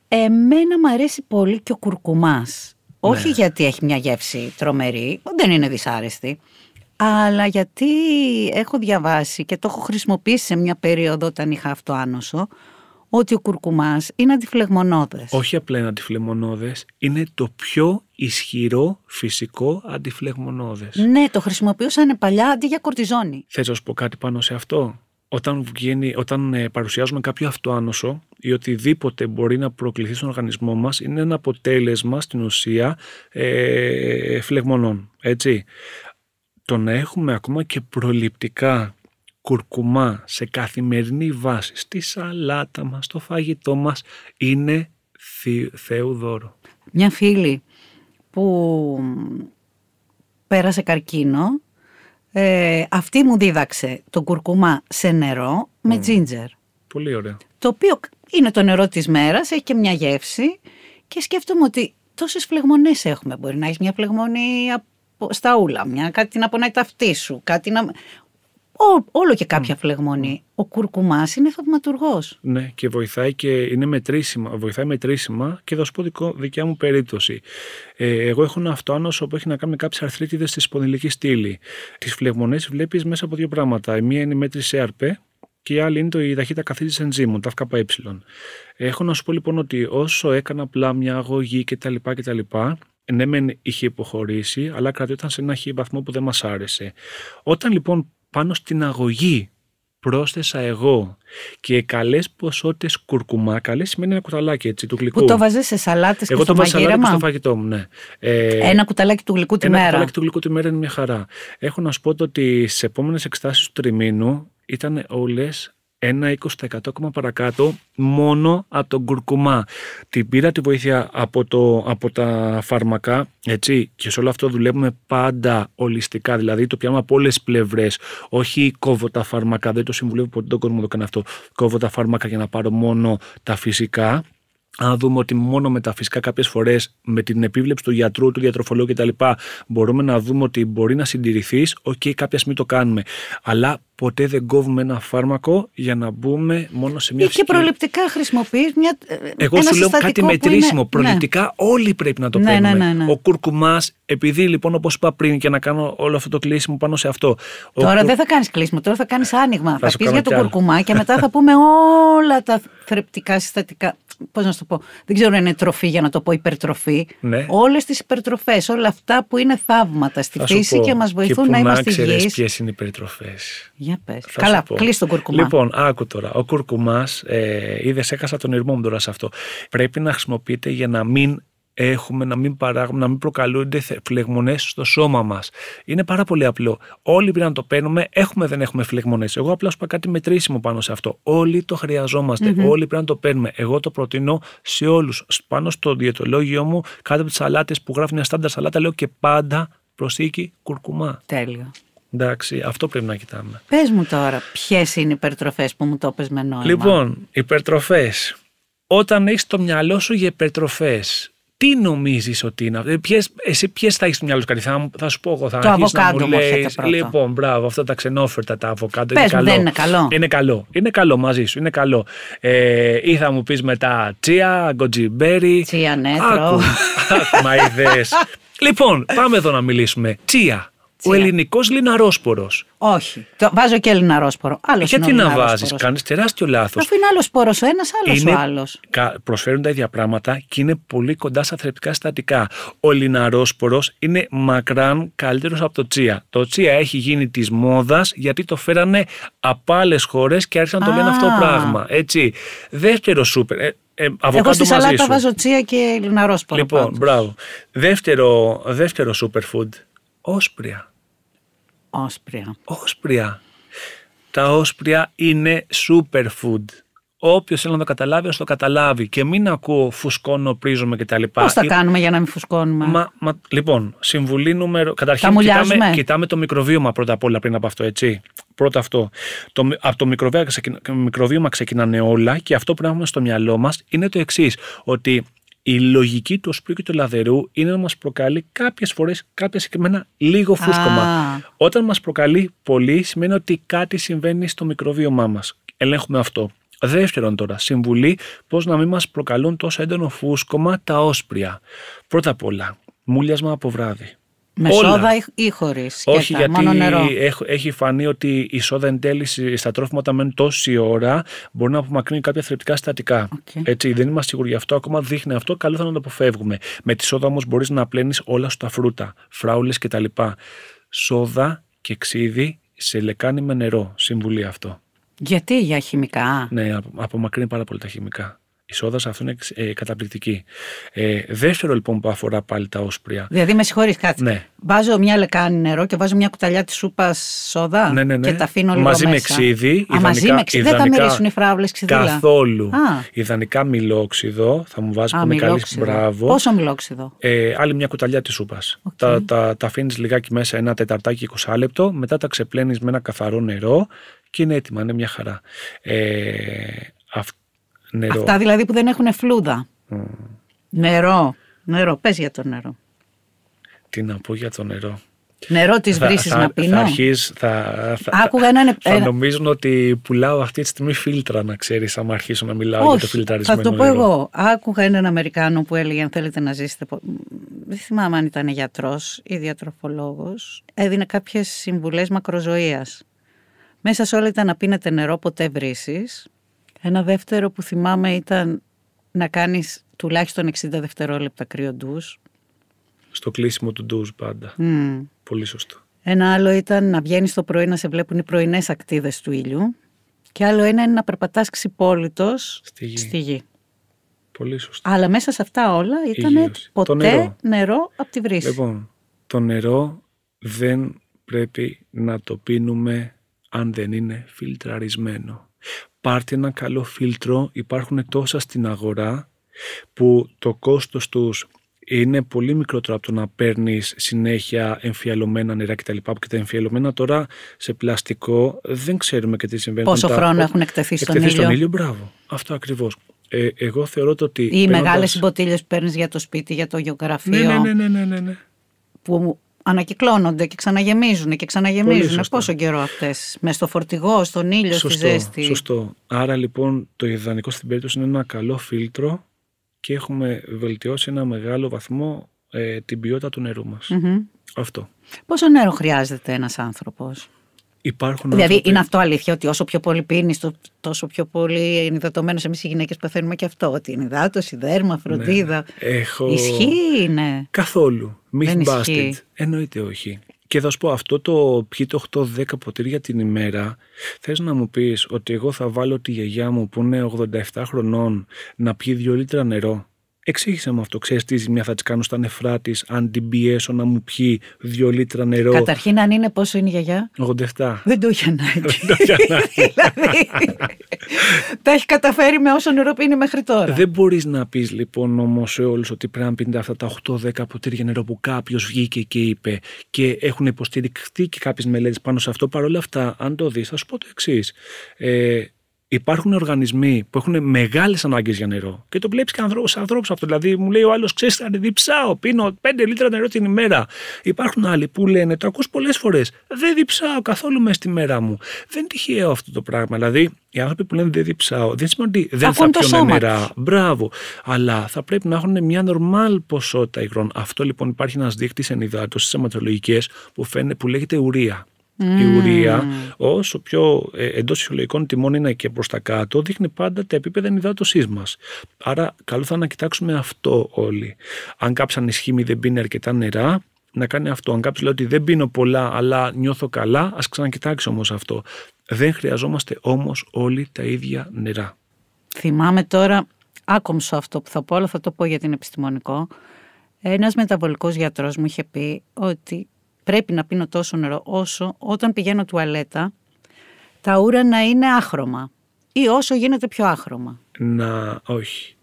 Εμένα μου αρέσει πολύ και ο κουρκουμάς. Όχι γιατί έχει μια γεύση τρομερή, δεν είναι δυσάρεστη, αλλά γιατί έχω διαβάσει και το έχω χρησιμοποιήσει σε μια περίοδο όταν είχα αυτοάνωσο, ότι ο κουρκουμάς είναι αντιφλεγμονώδες. Όχι απλά είναι αντιφλεγμονώδες, είναι το πιο ισχυρό φυσικό αντιφλεγμονώδες. Ναι, το χρησιμοποιούσαν παλιά αντί για κορτιζόνη. Θες να σου πω κάτι πάνω σε αυτό? Όταν παρουσιάζουμε κάποιο αυτοάνωσο ή οτιδήποτε μπορεί να προκληθεί στον οργανισμό μας, είναι ένα αποτέλεσμα στην ουσία φλεγμονών. Έτσι. Το να έχουμε ακόμα και προληπτικά κουρκουμά σε καθημερινή βάση, στη σαλάτα μας, στο φαγητό μας, είναι Θεού δώρο. Μια φίλη που πέρασε καρκίνο, αυτή μου δίδαξε το κουρκουμά σε νερό με τζίντζερ. Πολύ ωραία. Το οποίο είναι το νερό της μέρας, έχει και μια γεύση και σκέφτομαι ότι τόσες φλεγμονές έχουμε. Μπορεί να έχει μια φλεγμονή στα ούλα, κάτι να πονάει ταυτί σου, κάτι να... Όλο και κάποια φλεγμονή. Ο κουρκουμάς είναι θαυματουργός. Ναι, και βοηθάει και είναι μετρήσιμα. Βοηθάει μετρήσιμα και θα σου πω δικιά μου περίπτωση. Εγώ έχω ένα αυτοάνωσο που έχει να κάνει με κάποιες αρθρίτιδες στη σπονδυλική στήλη. Τις φλεγμονές βλέπεις μέσα από δύο πράγματα. Η μία είναι η μέτρηση ERP και η άλλη είναι η ταχύτητα καθίδρυσης ενζύμων, τα ΦΚΕ. Έχω να σου πω λοιπόν ότι όσο έκανα απλά μια αγωγή κτλ. Ναι, μεν είχε υποχωρήσει, αλλά κρατιόταν σε ένα βαθμό που δεν μας άρεσε. Όταν λοιπόν πάνω στην αγωγή πρόσθεσα εγώ και καλές ποσότητες κουρκουμά, καλές σημαίνει ένα κουταλάκι έτσι, του γλυκού. Που το βάζες σε σαλάτες και στο μαγείρεμα. Εγώ το βάζω σαλάτα και στο φαγητό μου, ναι. Ένα κουταλάκι του γλυκού τη μέρα. Ένα κουταλάκι του γλυκού τη μέρα είναι μια χαρά. Έχω να σου πω ότι στις επόμενες εξετάσεις του τριμήνου ήταν όλες 1-20% ακόμα παρακάτω μόνο από τον κουρκουμά. Την πήρα τη βοήθεια από τα φάρμακα, έτσι, και σε όλο αυτό δουλεύουμε πάντα ολιστικά, δηλαδή το πιάνουμε από όλες τις πλευρές. Όχι κόβω τα φάρμακα, δεν το συμβουλεύω ποτέ τον κόσμο το κάνει αυτό. Κόβω τα φάρμακα για να πάρω μόνο τα φυσικά. Αν δούμε ότι μόνο με τα φυσικά κάποιες φορές με την επίβλεψη του γιατρού, του διατροφολόγου κτλ. Μπορούμε να δούμε ότι μπορεί να συντηρηθείς, κάποια στιγμή το κάνουμε. Αλλά ποτέ δεν κόβουμε ένα φάρμακο για να μπούμε μόνο σε μια φυσική. Και προληπτικά χρησιμοποιείς Εγώ σου λέω κάτι μετρήσιμο. Είναι... Προληπτικά όλοι πρέπει να το παίρνουμε. Ναι. Ο κουρκουμάς, επειδή λοιπόν όπως είπα πριν και να κάνω όλο αυτό το κλείσιμο πάνω σε αυτό. Τώρα δεν θα κάνεις κλείσιμο, τώρα θα κάνεις άνοιγμα. Θα πεις για τον κουρκουμά και μετά θα πούμε όλα τα θρεπτικά συστατικά. Πώς να σου το πω, δεν ξέρω αν είναι τροφή για να το πω υπερτροφή. Ναι. Όλες τις υπερτροφές, όλα αυτά που είναι θαύματα στη φύση και μας βοηθούν να είμαστε υγιείς. Και ξέρεις ποιες είναι οι υπερτροφές. Για πες. Καλά, κλείς τον κουρκουμά. Λοιπόν, άκου τώρα. Ο κουρκουμάς, είδες, έχασα τον ηρμό μου τώρα σε αυτό. Πρέπει να χρησιμοποιείται για να μην έχουμε, να μην παράγουμε, να μην προκαλούνται φλεγμονές στο σώμα μας. Είναι πάρα πολύ απλό. Όλοι πρέπει να το παίρνουμε, δεν έχουμε φλεγμονές. Εγώ απλά σου είπα κάτι μετρήσιμο πάνω σε αυτό. Όλοι το χρειαζόμαστε. Όλοι πρέπει να το παίρνουμε. Εγώ το προτείνω σε όλους. Πάνω στο διαιτολόγιο μου, κάτω από τις σαλάτες που γράφει μια στάνταρ σαλάτα, λέω και πάντα προσθήκη κουρκουμά. Τέλειο. Εντάξει, αυτό πρέπει να κοιτάμε. Πες μου τώρα, ποιες είναι οι υπερτροφές που μου το πες με νόημα. Λοιπόν, υπερτροφές. Όταν έχεις το μυαλό σου για υπερτροφές, Τι νομίζεις ότι είναι? Εσύ ποιες θα έχεις στο μυαλό σου? Θα σου πω εγώ. Το αβοκάντο μου έρχεται πρώτο. Λοιπόν, μπράβο, αυτά τα ξενόφερτα τα αβοκάντο. Πες μου, δεν είναι καλό? Είναι καλό. Είναι καλό μαζί σου. Είναι καλό. Ή θα μου πεις μετά τσία, γκοτζιμπέρι. Τσία, ναι, τρώω. Μα είδες. Λοιπόν, πάμε εδώ να μιλήσουμε. Τσία. Ο ελληνικός λιναρόσπορος. Όχι. Βάζω και λιναρόσπορο. Γιατί να βάζεις? Κάνεις τεράστιο λάθος. Αφού είναι άλλος σπόρος ο ένας, άλλος ο άλλος. Προσφέρουν τα ίδια πράγματα και είναι πολύ κοντά στα θρεπτικά συστατικά. Ο λιναρόσπορος είναι μακράν καλύτερος από το τσία. Το τσία έχει γίνει της μόδας γιατί το φέρανε από άλλες χώρες και άρχισαν να το λένε αυτό το πράγμα. Έτσι. Δεύτερο σούπερ. Εγώ στη σαλάτα βάζω τσία και λιναρόσπορο. Λοιπόν, πάντως. Μπράβο. Δεύτερο superfood. Όσπρια. Όσπρια. Τα όσπρια είναι superfood. Όποιος θέλει να το καταλάβει, ας το καταλάβει. Και μην ακούω φουσκώνω, πρίζομαι κτλ. Πώς θα κάνουμε για να μην φουσκώνουμε? Λοιπόν, συμβουλή νούμερο. Καταρχήν, κοιτάμε το μικροβίωμα πρώτα απ' όλα πριν από αυτό, έτσι. Πρώτα αυτό. Από το μικροβίωμα ξεκινάνε όλα και αυτό που να έχουμε στο μυαλό μας είναι το εξής. Ότι η λογική του οσπρίου και του λαδερού είναι να μας προκαλεί κάποιες φορές, κάποια συγκεκριμένα λίγο φούσκωμα. Όταν μας προκαλεί πολύ, σημαίνει ότι κάτι συμβαίνει στο μικροβίωμά μας. Ελέγχουμε αυτό. Δεύτερον τώρα, συμβουλή πώς να μην μας προκαλούν τόσο έντονο φούσκωμα τα όσπρια. Πρώτα απ' όλα, μούλιασμα από βράδυ. Με σόδα ή χωρίς? Όχι, γιατί μόνο νερό. Έχει φανεί ότι η σόδα εν τέλει στα τρόφιμα όταν μένουν τόση ώρα μπορεί να απομακρύνει κάποια θρεπτικά συστατικά. Έτσι, δεν είμαστε σίγουροι γι' αυτό, ακόμα δείχνει αυτό, καλό θα να το αποφεύγουμε. Με τη σόδα όμως μπορείς να πλένεις όλα στα φρούτα, φράουλες κτλ. Σόδα και ξύδι σε λεκάνη με νερό. Συμβουλή αυτό. Γιατί, για χημικά? Ναι, απομακρύνει πάρα πολύ τα χημικά. Η σόδα σε αυτό είναι καταπληκτική. Δεύτερο λοιπόν που αφορά πάλι τα όσπρια. Δηλαδή, με συγχωρείς, κάτσε. Ναι. Βάζω μια λεκάνη νερό και βάζω μια κουταλιά της σούπας σόδα. Ναι. Και τα αφήνω λίγο μαζί μέσα. Με ξύδι. Μαζί με ξύδι. Δεν θα μυρίσουν οι φράουλες ξυδίλα? Καθόλου. Ιδανικά μιλόξιδο. Θα μου βάζει πολύ καλή. Μπράβο. Πόσο μιλόξιδο? Άλλη μια κουταλιά της σούπας. Τα αφήνεις λιγάκι μέσα, ένα τεταρτάκι 20 λεπτό. Μετά τα ξεπλένεις με ένα καθαρό νερό και είναι έτοιμα. Είναι μια χαρά. Νερό. Αυτά δηλαδή που δεν έχουν φλούδα. Νερό. Πες για το νερό. Τι να πω για το νερό? Νερό της βρύσης να πίνω. Θα νομίζουν ότι πουλάω αυτή τη στιγμή φίλτρα, να ξέρεις, άμα αρχίσω να μιλάω για το φιλτραρισμένο νερό. Θα το πω νερό. εγώ. Άκουγα έναν Αμερικάνο που έλεγε αν θέλετε να ζήσετε. Δεν θυμάμαι αν ήταν γιατρός ή διατροφολόγος. Έδινε κάποιες συμβουλές μακροζωίας. Μέσα σε όλα ήταν να πίνετε νερό, ποτέ βρύσης. Ένα δεύτερο που θυμάμαι ήταν να κάνεις τουλάχιστον 60 δευτερόλεπτα κρύο ντους. Στο κλείσιμο του ντους πάντα. Πολύ σωστό. Ένα άλλο ήταν να βγαίνεις το πρωί να σε βλέπουν οι πρωινές ακτίδες του ήλιου. Και άλλο ένα είναι να περπατάς ξυπόλυτος στη γη. Πολύ σωστό. Αλλά μέσα σε αυτά όλα ήταν ποτέ νερό από τη βρύση. Λοιπόν, το νερό δεν πρέπει να το πίνουμε αν δεν είναι φιλτραρισμένο. Πάρτε ένα καλό φίλτρο, υπάρχουν τόσα στην αγορά που το κόστος τους είναι πολύ μικρότερο από το να παίρνεις συνέχεια εμφιαλωμένα νερά κτλ. Και τα εμφιαλωμένα τώρα σε πλαστικό δεν ξέρουμε και τι συμβαίνει. Πόσο χρόνο έχουν εκτεθεί στον ήλιο? Μπράβο, αυτό ακριβώς. Εγώ θεωρώ ότι. Ή οι μεγάλες μποτίλες που παίρνεις για το σπίτι, για το γεωγραφείο. Ναι. Που ανακυκλώνονται και ξαναγεμίζουν και ξαναγεμίζουν. Πόσο καιρό αυτές? Μες στο φορτηγό, στον ήλιο, στη ζέστη. Σωστό. Άρα λοιπόν το ιδανικό στην περίπτωση είναι ένα καλό φίλτρο και έχουμε βελτιώσει ένα μεγάλο βαθμό την ποιότητα του νερού μας. Αυτό. Πόσο νερό χρειάζεται ένας άνθρωπος? Δηλαδή είναι αυτό αλήθεια ότι όσο πιο πολύ πίνεις τόσο πιο πολύ είναι υδατωμένος? Εμείς οι γυναίκες παθαίνουμε και αυτό, ότι είναι υδάτωση, δέρμα, φροντίδα. Ισχύει είναι? Καθόλου. Myth busted. Εννοείται όχι. Και θα σου πω αυτό το πιείτε 8-10 ποτήρια την ημέρα. Θες να μου πεις ότι εγώ θα βάλω τη γιαγιά μου που είναι 87 χρονών να πιει 2 λίτρα νερό? Εξήγησε μου αυτό. Ξέρεις τι ζημιά θα της κάνω στα νεφρά της αν την πιέσω να μου πιει 2 λίτρα νερό? Καταρχήν, αν είναι πόσο είναι η γιαγιά? 87. Δεν το έχει ανάγκη. Δηλαδή, τα έχει καταφέρει με όσο νερό πίνει μέχρι τώρα. Δεν μπορείς να πεις λοιπόν όμως σε όλους ότι πρέπει να πίνετε αυτά τα 8-10 ποτήρια νερό που κάποιος βγήκε και είπε, και έχουν υποστηριχθεί και κάποιες μελέτες πάνω σε αυτό. Παρ' όλα αυτά, αν το δεις, θα σου πω το εξής. υπάρχουν οργανισμοί που έχουν μεγάλες ανάγκες για νερό και το βλέπεις και σε ανθρώπους αυτό. Δηλαδή, μου λέει ο άλλος, ξέρεις, θα διψάω, πίνω 5 λίτρα νερό την ημέρα. Υπάρχουν άλλοι που λένε, το ακούς πολλές φορές, δεν διψάω καθόλου μέσα στη μέρα μου. Δεν είναι τυχαίο αυτό το πράγμα. Δηλαδή, οι άνθρωποι που λένε δεν διψάω, δεν σημαίνει ότι δεν θα πιούν νερά. Μπράβο. Αλλά θα πρέπει να έχουν μια νορμάλ ποσότητα υγρών. Αυτό λοιπόν υπάρχει ένας δείκτης ενυδάτωσης αιματολογικές που λέγεται ουρία. Η ουρία, όσο πιο εντός φυσιολογικών τιμών είναι και προς τα κάτω, δείχνει πάντα τα επίπεδα ενυδάτωσής μας. Άρα, καλό θα είναι να κοιτάξουμε αυτό όλοι. Αν κάποιος ανισχύμει δεν πίνει αρκετά νερά, να κάνει αυτό. Αν κάποιος λέει ότι δεν πίνω πολλά, αλλά νιώθω καλά, ας ξανακοιτάξει όμως αυτό. Δεν χρειαζόμαστε όμως όλοι τα ίδια νερά. Θυμάμαι τώρα, άκομψο αυτό που θα πω, αλλά θα το πω γιατί είναι επιστημονικό. Ένας μεταβολικός γιατρός μου είχε πει ότι πρέπει να πίνω τόσο νερό όσο όταν πηγαίνω τουαλέτα τα ούρα να είναι άχρωμα ή όσο γίνεται πιο άχρωμα. Όχι.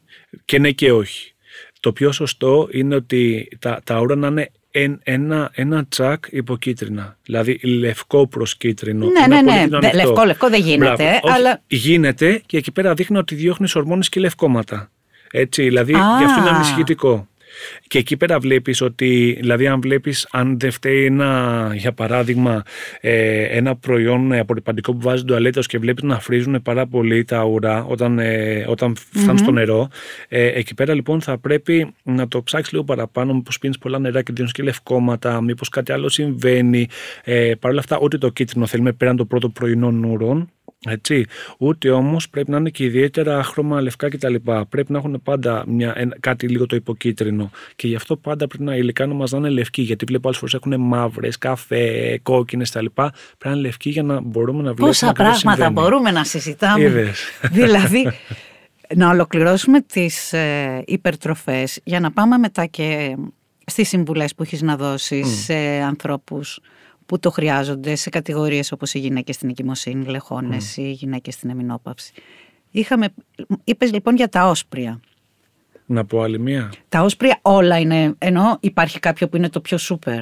Και ναι και όχι. Το πιο σωστό είναι ότι τα ούρα να είναι ένα τσακ υποκίτρινα. Δηλαδή λευκό προς κίτρινο. Ναι. Λευκό δεν γίνεται. Αλλά... Γίνεται και εκεί πέρα δείχνει ότι διώχνεις ορμόνες και λευκόματα. Έτσι, δηλαδή γι' αυτό είναι ανησυχητικό. Και εκεί πέρα βλέπεις ότι, δηλαδή αν δεν φταίει για παράδειγμα ένα προϊόν απορριπαντικό που βάζει τουαλέτας και βλέπεις να φρίζουν πάρα πολύ τα ουρά όταν φτάνουν στο νερό, εκεί πέρα λοιπόν θα πρέπει να το ψάξεις λίγο παραπάνω, μήπως πίνεις πολλά νερά και δίνεις και λευκόματα, μήπως κάτι άλλο συμβαίνει. Παρ' όλα αυτά, ούτε το κίτρινο θέλουμε πέραν των πρώτων πρωινών ουρών. Έτσι. Ούτε όμως πρέπει να είναι και ιδιαίτερα χρώμα λευκά κτλ. Πρέπει να έχουν πάντα κάτι λίγο το υποκίτρινο. Και γι' αυτό πάντα πρέπει η υλικά μας να είναι λευκή. Γιατί βλέπω άλλες φορές έχουν μαύρες, καφέ, κόκκινες κτλ. Πρέπει να είναι λευκή για να μπορούμε να βλέπουμε. Πόσα πράγματα μπορούμε να συζητάμε. Δηλαδή, να ολοκληρώσουμε τις υπερτροφές για να πάμε μετά και στις συμβουλές που έχεις να δώσεις σε ανθρώπους που το χρειάζονται, σε κατηγορίες όπως οι γυναίκες στην εγκυμοσύνη, λεχόνες, οι γυναίκες στην εμεινόπαυση. Είπες λοιπόν για τα όσπρια. Να πω άλλη μία. Τα όσπρια όλα είναι, ενώ υπάρχει κάποιο που είναι το πιο σούπερ.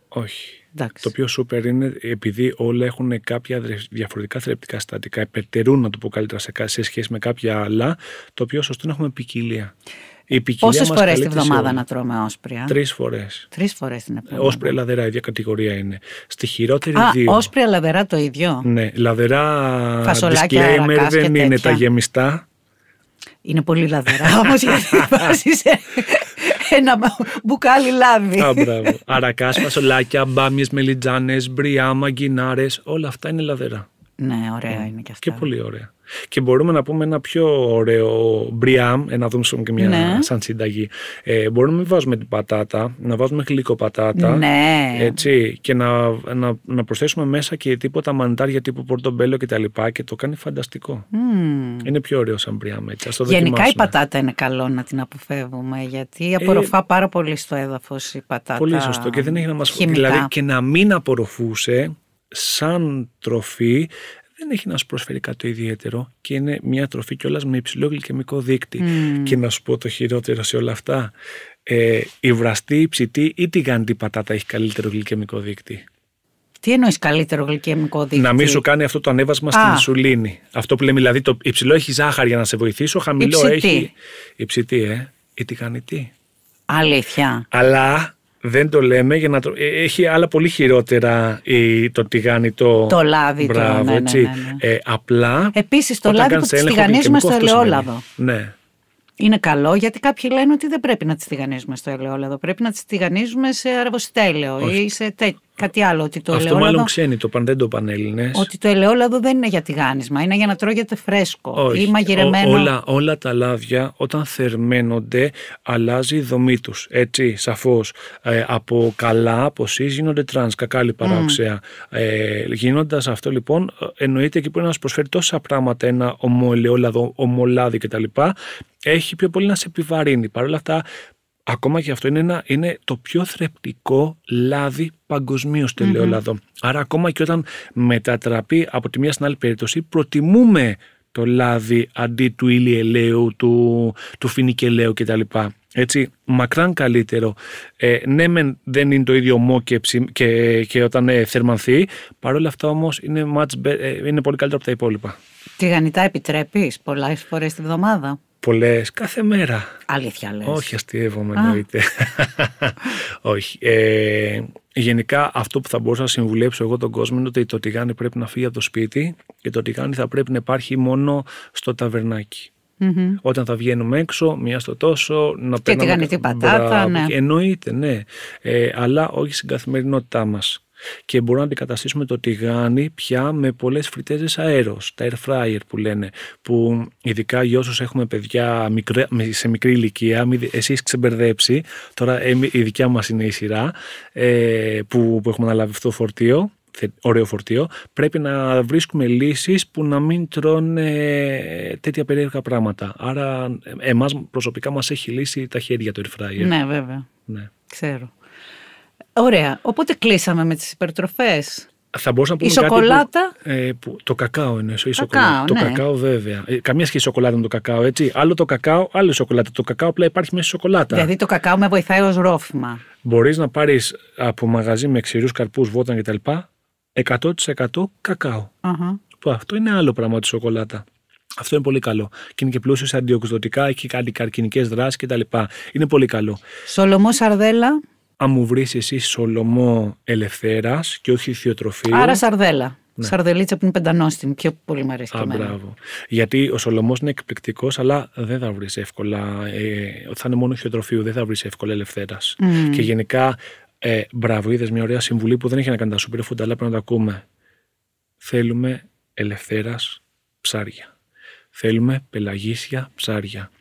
Όχι. Εντάξει. Το πιο σούπερ είναι επειδή όλα έχουν κάποια διαφορετικά θρεπτικά συστατικά, υπερτερούν, να το πω καλύτερα, σε σχέση με κάποια άλλα. Το πιο σωστό είναι να έχουμε ποικιλία. Πόσες φορές τη βδομάδα να τρώμε όσπρια? 3 φορές. 3 φορές την εβδομάδα. Όσπρια, λαδερά, η ίδια κατηγορία είναι. Στη χειρότερη 2. Όσπρια, λαδερά το ίδιο. Ναι, λαδερά. Φασολάκια, disclaimer, δεν είναι τα γεμιστά. Είναι πολύ λαδερά όμως, γιατί βάζεις ένα μπουκάλι λάδι. Μπράβο. Αρακάς, φασολάκια, μπάμιες, μελιτζάνες, μπριά, μαγκινάρες, όλα αυτά είναι λαδερά. Ναι, ωραία είναι και αυτά. Και πολύ ωραία. Και μπορούμε να πούμε ένα πιο ωραίο μπριάμ, να δούμε και μια σαν συνταγή. Μπορούμε να μην βάζουμε την πατάτα, να βάζουμε γλυκοπατάτα. Ναι. Έτσι, και να προσθέσουμε μέσα και τίποτα μανιτάρια τύπου πορτομπέλο κτλ. Και το κάνει φανταστικό. Είναι πιο ωραίο σαν μπριάμ. Έτσι. Γενικά η πατάτα είναι καλό να την αποφεύγουμε, γιατί απορροφά πάρα πολύ στο έδαφος η πατάτα. Πολύ σωστό. Και δεν έχει να μας πει. Δηλαδή και να μην απορροφούσε σαν τροφή. Δεν έχει να σου προσφέρει κάτι ιδιαίτερο και είναι μια τροφή κιόλας με υψηλό γλυκαιμικό δείκτη. Και να σου πω το χειρότερο σε όλα αυτά, η βραστή, η ψητή ή τηγανιτή πατάτα έχει καλύτερο γλυκαιμικό δείκτη. Τι εννοείς καλύτερο γλυκαιμικό δείκτη? Να μην σου κάνει αυτό το ανέβασμα στην ινσουλίνη. Αυτό που λέμε, δηλαδή το υψηλό έχει ζάχαρη για να σε βοηθήσει, χαμηλό έχει. Η ψητή, η τηγανιτή. Αλήθεια. Αλλά δεν το λέμε για να έχει άλλα πολύ χειρότερα το τηγάνιτο. Το λάδι. Μπράβο, έτσι. Ναι. Απλά. Επίσης το λάδι που τις τηγανίζουμε στο ελαιόλαδο. Ναι. Είναι καλό, γιατί κάποιοι λένε ότι δεν πρέπει να τις τηγανίζουμε στο ελαιόλαδο. Πρέπει να τις τηγανίζουμε σε αραβοσιτέλαιο ή σε κάτι άλλο. Ότι το αυτό ελαιόλαδο, μάλλον ξένοι, δεν το πανέλληνες. Ότι το ελαιόλαδο δεν είναι για τηγάνισμα, είναι για να τρώγεται φρέσκο ή μαγειρεμένο. Όλα τα λάδια όταν θερμαίνονται αλλάζει η δομή τους. Έτσι, σαφώς. Από καλά, από σεις γίνονται τρανς, κακά λιπαρά-οξέα. Γίνοντας αυτό λοιπόν, εννοείται εκεί που να μας προσφέρει τόσα πράγματα ένα ομοελαιόλαδο, ομολάδι κτλ. Έχει πιο πολύ να σε επιβαρύνει. Παρ' όλα αυτά, ακόμα και αυτό είναι το πιο θρεπτικό λάδι παγκοσμίως το ελαιόλαδο. Άρα ακόμα και όταν μετατραπεί από τη μία στην άλλη περίπτωση, προτιμούμε το λάδι αντί του ηλιελαίου, του φινικελαίου κτλ. Έτσι, μακράν καλύτερο. Ναι, δεν είναι το ίδιο μόκεψη και όταν θερμανθεί, παρόλα αυτά όμως είναι πολύ καλύτερο από τα υπόλοιπα. Τηγανιτά επιτρέπεις πολλές φορές τη βδομάδα? Πολλές, κάθε μέρα. Αλήθεια λες? Όχι, αστείευομαι, εννοείται. Όχι. Γενικά αυτό που θα μπορούσα να συμβουλέψω εγώ τον κόσμο είναι ότι το τηγάνι πρέπει να φύγει από το σπίτι και το τηγάνι θα πρέπει να υπάρχει μόνο στο ταβερνάκι. Όταν θα βγαίνουμε έξω, μία στο τόσο, να και τηγανιτή πατάτα, ναι. Εννοείται, ναι. Αλλά όχι στην καθημερινότητά μας. Και μπορούμε να αντικαταστήσουμε το τηγάνι πια με πολλές φριτέζες αέρος, τα air fryer που λένε, που ειδικά για όσους έχουμε παιδιά σε μικρή ηλικία, εσείς ξεμπερδέψει, τώρα η δικιά μας είναι η σειρά που έχουμε αναλάβει αυτό το φορτίο, ωραίο φορτίο, πρέπει να βρίσκουμε λύσεις που να μην τρώνε τέτοια περίεργα πράγματα. Άρα εμάς προσωπικά μας έχει λύσει τα χέρια το air fryer. Ναι, βέβαια. Ναι. Ξέρω. Ωραία. Οπότε κλείσαμε με τις υπερτροφές. Θα μπορούσα να πούμε η σοκολάτα. Το κακάο είναι. Κακάο, το ναι. κακάο, βέβαια. Καμία σχέση σοκολάτα με το κακάο, έτσι. Άλλο το κακάο, άλλο η σοκολάτα. Το κακάο απλά υπάρχει μέσα στη σοκολάτα. Δηλαδή το κακάο με βοηθάει ως ρόφημα. Μπορείς να πάρεις από μαγαζί με ξηρούς καρπούς, βόταν κτλ. 100% κακάο. Αυτό είναι άλλο πράγμα τη σοκολάτα. Αυτό είναι πολύ καλό. Και είναι και πλούσιο σε αντιοξυδοτικά, έχει αντικαρκινικές δράσεις κτλ. Είναι πολύ καλό. Σολομό σαρδέλα. Αν μου βρεις εσύ σολομό ελευθέρας και όχι θειοτροφείου. Άρα σαρδέλα. Ναι. Σαρδελίτσα που είναι πεντανόστιμη. Πιο πολύ μου αρέσει και εμένα. Μπράβο. Γιατί ο σολομός είναι εκπληκτικός, αλλά δεν θα βρεις εύκολα. Θα είναι μόνο θειοτροφείου, δεν θα βρεις εύκολα ελευθέρας. Και γενικά, μπράβο, είδες μια ωραία συμβουλή που δεν έχει να κάνει τα super food, αλλά πρέπει να τα ακούμε. Θέλουμε ελευθέρας ψάρια. Θέλουμε πελαγίσια ψάρια.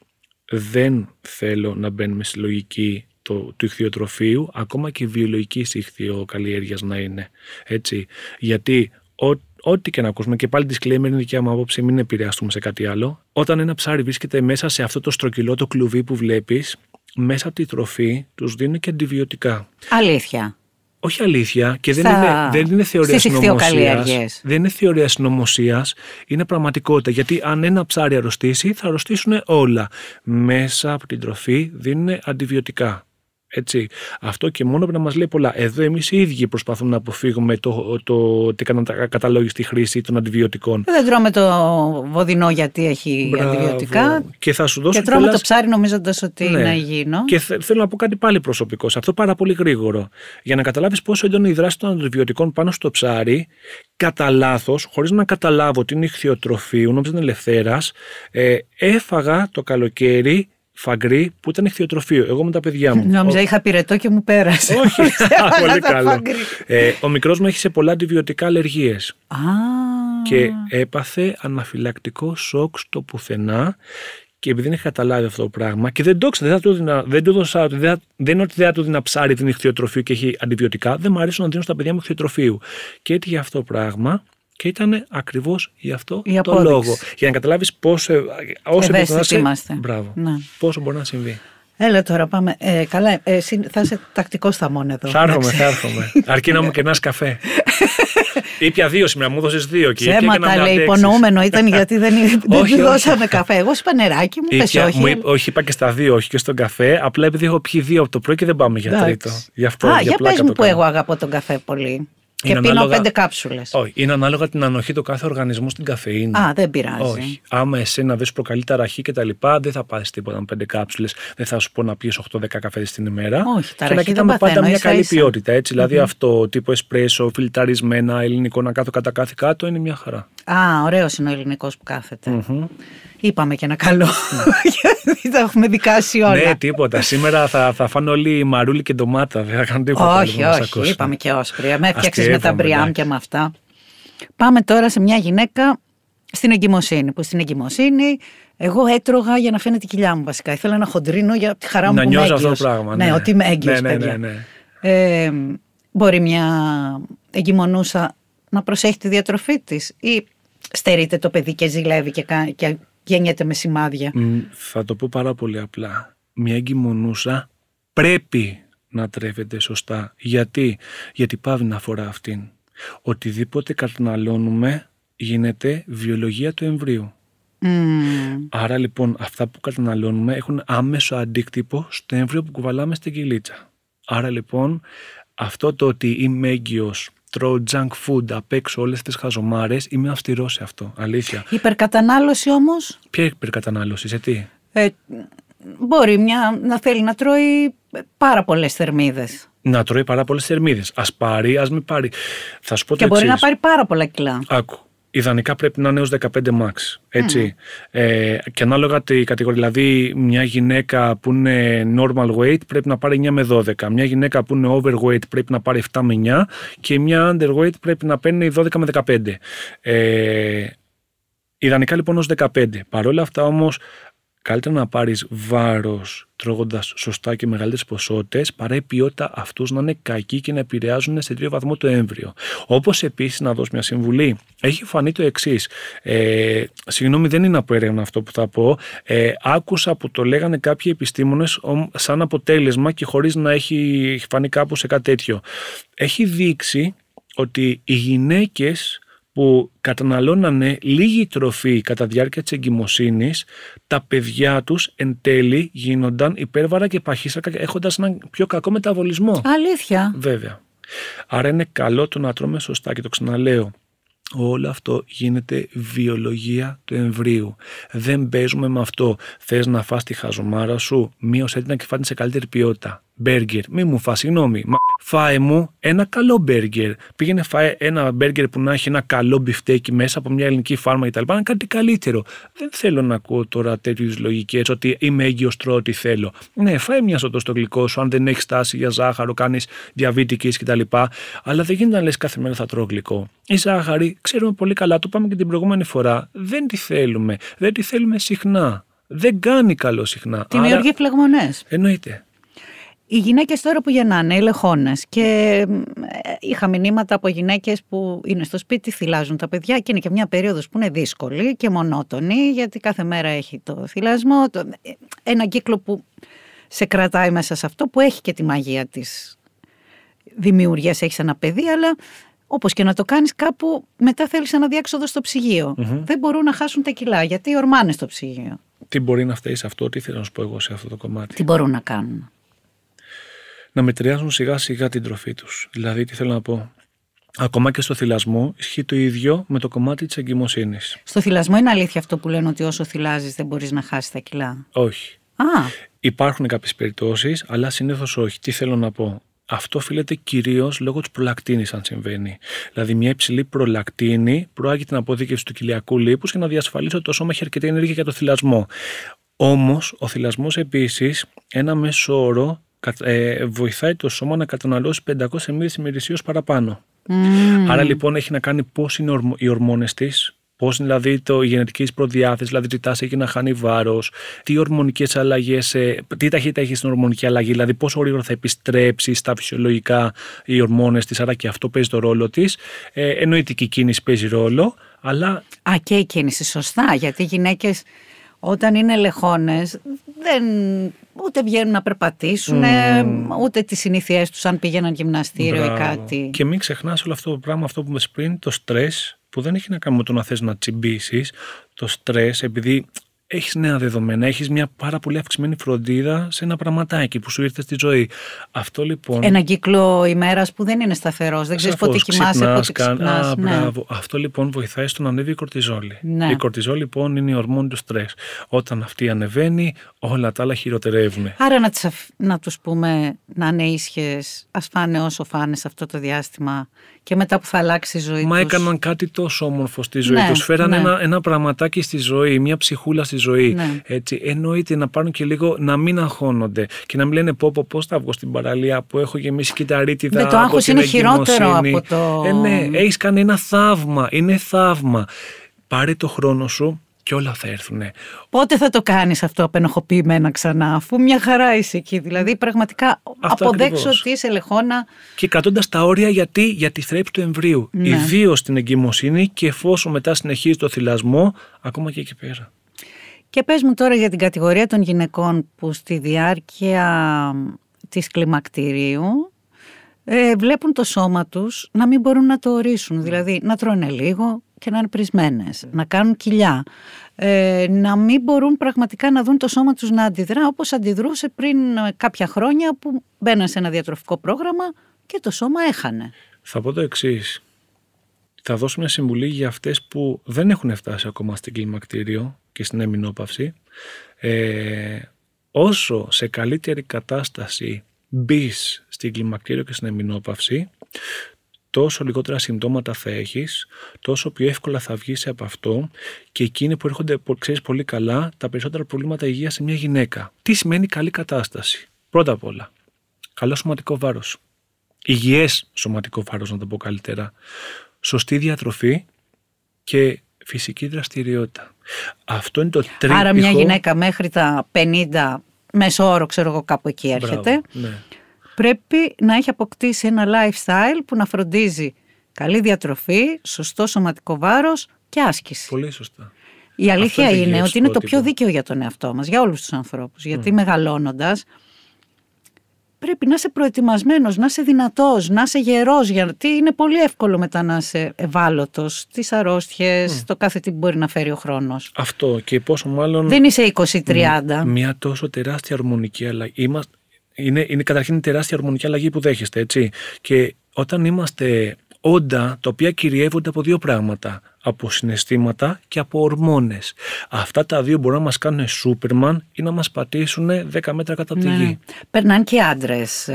Δεν θέλω να μπαίνουμε στη λογική του ιχθυοτροφείου, ακόμα και βιολογικής ιχθυοκαλλιέργειας να είναι. Έτσι. Γιατί ό,τι και να ακούσουμε, και πάλι disclaimer είναι δικιά μου άποψη, μην επηρεαστούμε σε κάτι άλλο. Όταν ένα ψάρι βρίσκεται μέσα σε αυτό το στρογγυλό το κλουβί που βλέπεις, μέσα από τη τροφή τους δίνουν και αντιβιωτικά. Αλήθεια? Όχι αλήθεια, και δεν είναι θεωρία συνωμοσίας. Δεν είναι θεωρία συνωμοσίας, είναι πραγματικότητα. Γιατί αν ένα ψάρι αρρωστήσει, θα αρρωστήσουν όλα. Μέσα από την τροφή δίνουν αντιβιωτικά. Έτσι. Αυτό και μόνο πρέπει να μας λέει πολλά. Εδώ εμείς οι ίδιοι προσπαθούμε να αποφύγουμε την ακαταλόγιστη χρήση των αντιβιωτικών. Δεν τρώμε το βοδινό γιατί έχει αντιβιωτικά. Και θα σου δώσω και τρώμε το ψάρι νομίζοντας ότι είναι υγιεινό. Και θέλω να πω κάτι πάλι προσωπικό. Σε αυτό πάρα πολύ γρήγορο. Για να καταλάβεις πόσο έντονη η δράση των αντιβιωτικών πάνω στο ψάρι, κατά λάθος, χωρίς να καταλάβω την ιχθυοτροφείου, νόμιζα την ελευθέρας, έφαγα το καλοκαίρι φαγκρί που ήταν ιχθυοτροφείο. Εγώ με τα παιδιά μου. Νόμιζα είχα πυρετό και μου πέρασε. Όχι, πολύ καλό. Ο μικρός μου έχει σε πολλά αντιβιωτικά αλλεργίες. Και έπαθε αναφυλακτικό σοκ στο πουθενά. Και επειδή δεν είχα καταλάβει αυτό το πράγμα και δεν το ήξερα, δεν είναι ότι δεν του δίνα ψάρι την ιχθυοτροφείο και έχει αντιβιωτικά, δεν μου αρέσει να δίνω στα παιδιά μου ιχθυοτροφείου. Και έτυχε αυτό το πράγμα. Και ήταν ακριβώς γι' αυτό το λόγο. Για να καταλάβεις πόσο είμαστε. Μπράβο. Ναι. Πόσο μπορεί να συμβεί. Έλα τώρα πάμε. Καλά, εσύ θα είσαι τακτικός θαμών εδώ. Θα έρχομαι. Αρκεί να μου κερνάς καφέ. Ήπια 2 σήμερα, μου έδωσες 2. Ψέματα λέει, υπονοούμενο ήταν γιατί δεν του δώσαμε καφέ. Εγώ είπα νεράκι, μου είπες όχι. Όχι, είπα και στα 2, όχι και στον καφέ. Απλά επειδή έχω πιει 2 από το πρωί και δεν πάμε για τρίτο. Για πες μου που εγώ αγαπώ τον καφέ πολύ. Και πίνω 5 κάψουλες. Όχι, είναι ανάλογα την ανοχή του κάθε οργανισμού στην καφεΐνη. Δεν πειράζει. Όχι. Άμα εσένα δεν σου προκαλεί ταραχή και τα λοιπά, δεν θα πάρεις τίποτα με 5 κάψουλες. Δεν θα σου πω να πεις 8-10 καφέδες την ημέρα. Όχι, και να κοιτάμε πάντα μια καλή ποιότητα. Έτσι. Δηλαδή αυτό τύπο εσπρέσο, φιλτραρισμένα, ελληνικό να κάθω κατά κάθε κάτω είναι μια χαρά. Ωραίος είναι ο ελληνικός που κάθεται. Είπαμε και ένα καλό. Γιατί τα έχουμε δικάσει όλα. Ναι, τίποτα. Σήμερα θα φάνε όλοι μαρούλι και ντομάτα. Δεν θα κάνουν τίποτα. Όχι. Είπαμε και όσπρια. Με έφτιαξες με τα μπριάμ και με αυτά. Πάμε τώρα σε μια γυναίκα στην εγκυμοσύνη. Που στην εγκυμοσύνη εγώ έτρωγα για να φαίνεται η κοιλιά μου βασικά. Ήθελα να χοντρίνω για τη χαρά μου που είμαι έγκυος. Να νιώσω αυτό το πράγμα. Ναι, ότι είμαι έγκυος, παιδιά. Μπορεί μια εγκυμονούσα να προσέχει τη διατροφή της ή στερείται το παιδί και ζηλεύει και γεννιέται με σημάδια? Θα το πω πάρα πολύ απλά. Μια εγκυμονούσα πρέπει να τρέφεται σωστά. Γιατί πάβει να αφορά αυτήν. Οτιδήποτε καταναλώνουμε γίνεται βιολογία του εμβρίου. Άρα λοιπόν αυτά που καταναλώνουμε έχουν άμεσο αντίκτυπο στο έμβριο που κουβαλάμε στην κοιλίτσα. Άρα λοιπόν αυτό το ότι είμαι έγκυος τρώω junk food απ' έξω, όλες τις χαζομάρες, είμαι αυστηρός σε αυτό, αλήθεια. Υπερκατανάλωση όμως. Ποια υπερκατανάλωση, σε τι? Μπορεί να θέλει να τρώει πάρα πολλές θερμίδες. Να τρώει πάρα πολλές θερμίδες. Ας πάρει, ας μην πάρει. Θα σου πω και μπορεί να πάρει πάρα πολλά κιλά. Άκου. Ιδανικά πρέπει να είναι έως 15 max. Έτσι. Και ανάλογα τη κατηγορία. Δηλαδή, μια γυναίκα που είναι normal weight πρέπει να πάρει 9 με 12. Μια γυναίκα που είναι overweight πρέπει να πάρει 7 με 9. Και μια underweight πρέπει να παίρνει 12 με 15. Ιδανικά λοιπόν ως 15. Παρ' όλα αυτά όμως, καλύτερα να πάρεις βάρος τρώγοντας σωστά και μεγαλύτερες ποσότητες, παρά η ποιότητα αυτούς να είναι κακή και να επηρεάζουν σε 3 βαθμό το έμβριο. Όπως επίσης, να δώσω μια συμβουλή, έχει φανεί το εξής. Συγγνώμη, δεν είναι από έρευνα αυτό που θα πω. Άκουσα που το λέγανε κάποιοι επιστήμονες σαν αποτέλεσμα και χωρίς να έχει φανεί κάπου σε κάτι τέτοιο. Έχει δείξει ότι οι γυναίκες που καταναλώνανε λίγη τροφή κατά διάρκεια της εγκυμοσύνης, τα παιδιά τους εν τέλει γίνονταν υπέρβαρα και παχύστρακα, έχοντας έναν πιο κακό μεταβολισμό. Αλήθεια. Βέβαια. Άρα είναι καλό το να τρώμε σωστά και το ξαναλέω. Όλο αυτό γίνεται βιολογία του εμβρίου. Δεν παίζουμε με αυτό. Θες να φας τη χαζομάρα σου, μείωσέ την και φάνε σε καλύτερη ποιότητα. Μπέργκερ, μη μου φας, συγγνώμη. Φάε μου ένα καλό μπέργκερ. Πήγαινε φάε ένα μπέργκερ που να έχει ένα καλό μπιφτέκι μέσα από μια ελληνική φάρμα κτλ. Να κάτι καλύτερο. Δεν θέλω να ακούω τώρα τέτοιες λογικές ότι είμαι έγκυος, τρώω ό,τι θέλω. Ναι, φάε μια σωτό στο γλυκό σου, αν δεν έχεις τάση για ζάχαρο, κάνεις διαβήτικης κτλ. Αλλά δεν γίνεται να λες κάθε μέρα θα τρώω γλυκό. Η ζάχαρη, ξέρουμε πολύ καλά, το πάμε και την προηγούμενη φορά. Δεν τη θέλουμε. Δεν τη θέλουμε συχνά. Δεν κάνει καλό συχνά. Δημιουργεί φλεγμονές. Εννοείται. Οι γυναίκες τώρα που γεννάνε, οι λεχόνες, και είχα μηνύματα από γυναίκες που είναι στο σπίτι, θυλάζουν τα παιδιά και είναι και μια περίοδος που είναι δύσκολη και μονότονη, γιατί κάθε μέρα έχει το θυλασμό, ένα κύκλο που σε κρατάει μέσα σε αυτό, που έχει και τη μαγεία της δημιουργίας, έχεις ένα παιδί, αλλά όπως και να το κάνεις, κάπου μετά θέλεις ένα διέξοδο στο ψυγείο. Δεν μπορούν να χάσουν τα κιλά, γιατί ορμάνε στο ψυγείο. Τι μπορεί να φταίει σε αυτό, τι θέλω να σου πω εγώ σε αυτό το κομμάτι. Τι μπορούν να κάνουν? Να μετριάζουν σιγά σιγά την τροφή τους. Δηλαδή, τι θέλω να πω. Ακόμα και στο θυλασμό ισχύει το ίδιο με το κομμάτι της εγκυμοσύνης. Στο θυλασμό είναι αλήθεια αυτό που λένε ότι όσο θυλάζεις δεν μπορείς να χάσεις τα κιλά? Όχι. Υπάρχουν κάποιες περιπτώσεις, αλλά συνήθως όχι. Τι θέλω να πω. Αυτό οφείλεται κυρίως λόγω της προλακτίνης, αν συμβαίνει. Δηλαδή, μια υψηλή προλακτίνη προάγει την αποδίκευση του κοιλιακού λίπους και να διασφαλίσει ότι το σώμα έχει αρκετή ενέργεια για το θυλασμό. Όμως, ο θυλασμός επίσης, ένα μέσο όρο, βοηθάει το σώμα να καταναλώσει 500 ml ημερησίως παραπάνω. Άρα λοιπόν έχει να κάνει πώς είναι οι ορμόνες της, πώς είναι δηλαδή η γενετική της προδιάθεση, δηλαδή τι τάση έχει να χάνει βάρος, τι ορμονικές αλλαγές, τι ταχύτητα έχει στην ορμονική αλλαγή, δηλαδή πόσο γρήγορα θα επιστρέψει στα φυσιολογικά οι ορμόνες της, άρα και αυτό παίζει το ρόλο της. Εννοείται και η κίνηση παίζει ρόλο, αλλά... και η κίνηση, σωστά, γιατί οι γυναίκες όταν είναι λεχόνες ούτε βγαίνουν να περπατήσουν, ούτε τις συνήθειές τους αν πήγαιναν γυμναστήριο ή κάτι. Και μην ξεχνάς όλο αυτό το πράγμα, αυτό που είπες πριν, το στρες, που δεν έχει να κάνει με το να θες να τσιμπήσεις. Το στρες, επειδή έχεις νέα δεδομένα, έχεις μια πάρα πολύ αυξημένη φροντίδα σε ένα πραγματάκι που σου ήρθε στη ζωή. Αυτό λοιπόν... Ένα κύκλο ημέρας που δεν είναι σταθερός, δεν ξέρεις πότε κοιμάσαι, πότε ξυπνάς. Μπράβο. Αυτό λοιπόν βοηθάει στο να ανέβει η κορτιζόλη. Η κορτιζόλη λοιπόν είναι η ορμόνη του στρες. Όταν αυτή ανεβαίνει, όλα τα άλλα χειροτερεύουν. Άρα να τους πούμε να είναι ήσυχες, ας φάνε όσο φάνε σε αυτό το διάστημα και μετά που θα αλλάξει η ζωή τους. Μα έκαναν κάτι τόσο όμορφο στη ζωή τους. Φέραν ένα πραγματάκι στη ζωή, μια ψυχούλα στη ζωή. Έτσι, εννοείται να πάρουν και λίγο να μην αγχώνονται και να μην λένε πώς θα βγω στην παραλία που έχω γεμίσει κυταρίτιδα. Το άγχος είναι χειρότερο από το... Ναι, έχεις κάνει ένα θαύμα. Είναι θαύμα. Πάρε το χρόνο σου και όλα θα έρθουνε. Πότε θα το κάνεις αυτό απενοχοποιημένα ξανά, αφού μια χαρά είσαι εκεί? Δηλαδή, πραγματικά αποδέξω ότι είσαι λεχόνα. Και κρατώντας τα όρια για τη θρέψη του εμβρίου. Ιδίως στην εγκυμοσύνη και εφόσον μετά συνεχίζει το θυλασμό, ακόμα και εκεί πέρα. Και πες μου τώρα για την κατηγορία των γυναικών που στη διάρκεια της κλιμακτηρίου βλέπουν το σώμα τους να μην μπορούν να το ορίσουν. Δηλαδή να τρώνε λίγο και να είναι πρισμένες, να κάνουν κοιλιά, να μην μπορούν πραγματικά να δουν το σώμα τους να αντιδρά όπως αντιδρούσε πριν κάποια χρόνια που μπαίναν σε ένα διατροφικό πρόγραμμα και το σώμα έχανε. Θα πω το εξής. Θα δώσω μια συμβουλή για αυτές που δεν έχουν φτάσει ακόμα στην κλιμακτήριο και στην εμεινόπαυση. Όσο σε καλύτερη κατάσταση μπεις στην κλιμακτήριο και στην εμεινόπαυση, τόσο λιγότερα συμπτώματα θα έχεις, τόσο πιο εύκολα θα βγεις από αυτό και εκείνοι που έρχονται, ξέρεις πολύ καλά, τα περισσότερα προβλήματα υγείας σε μια γυναίκα. Τι σημαίνει καλή κατάσταση? Πρώτα απ' όλα, καλό σωματικό βάρος. Υγιές σωματικό βάρος, να το πω καλύτερα. Σωστή διατροφή και φυσική δραστηριότητα. Αυτό είναι το τρίπτυχο. Άρα μια γυναίκα μέχρι τα 50, μέσο όρο ξέρω εγώ κάπου εκεί έρχεται. Μπράβο, ναι. Πρέπει να έχει αποκτήσει ένα lifestyle που να φροντίζει καλή διατροφή, σωστό σωματικό βάρος και άσκηση. Πολύ σωστά. Η αλήθεια είναι ότι είναι το πιο δίκαιο για τον εαυτό μας, για όλους τους ανθρώπους. Γιατί μεγαλώνοντας πρέπει να είσαι προετοιμασμένος, να είσαι δυνατός, να είσαι γερός. Γιατί είναι πολύ εύκολο μετά να είσαι ευάλωτος στις αρρώστιες, το κάθε τι μπορεί να φέρει ο χρόνος. Αυτό και πόσο μάλλον. Δεν είσαι 20-30. Μια τόσο τεράστια ορμονική αλλαγή. Είναι καταρχήν τεράστια ορμονική αλλαγή που δέχεστε, έτσι. Και όταν είμαστε όντα τα οποία κυριεύονται από δύο πράγματα, από συναισθήματα και από ορμόνες. Αυτά τα δύο μπορούν να μας κάνουν Σούπερμαν ή να μας πατήσουν 10 μέτρα κάτω από τη γη. Περνάνε και άντρες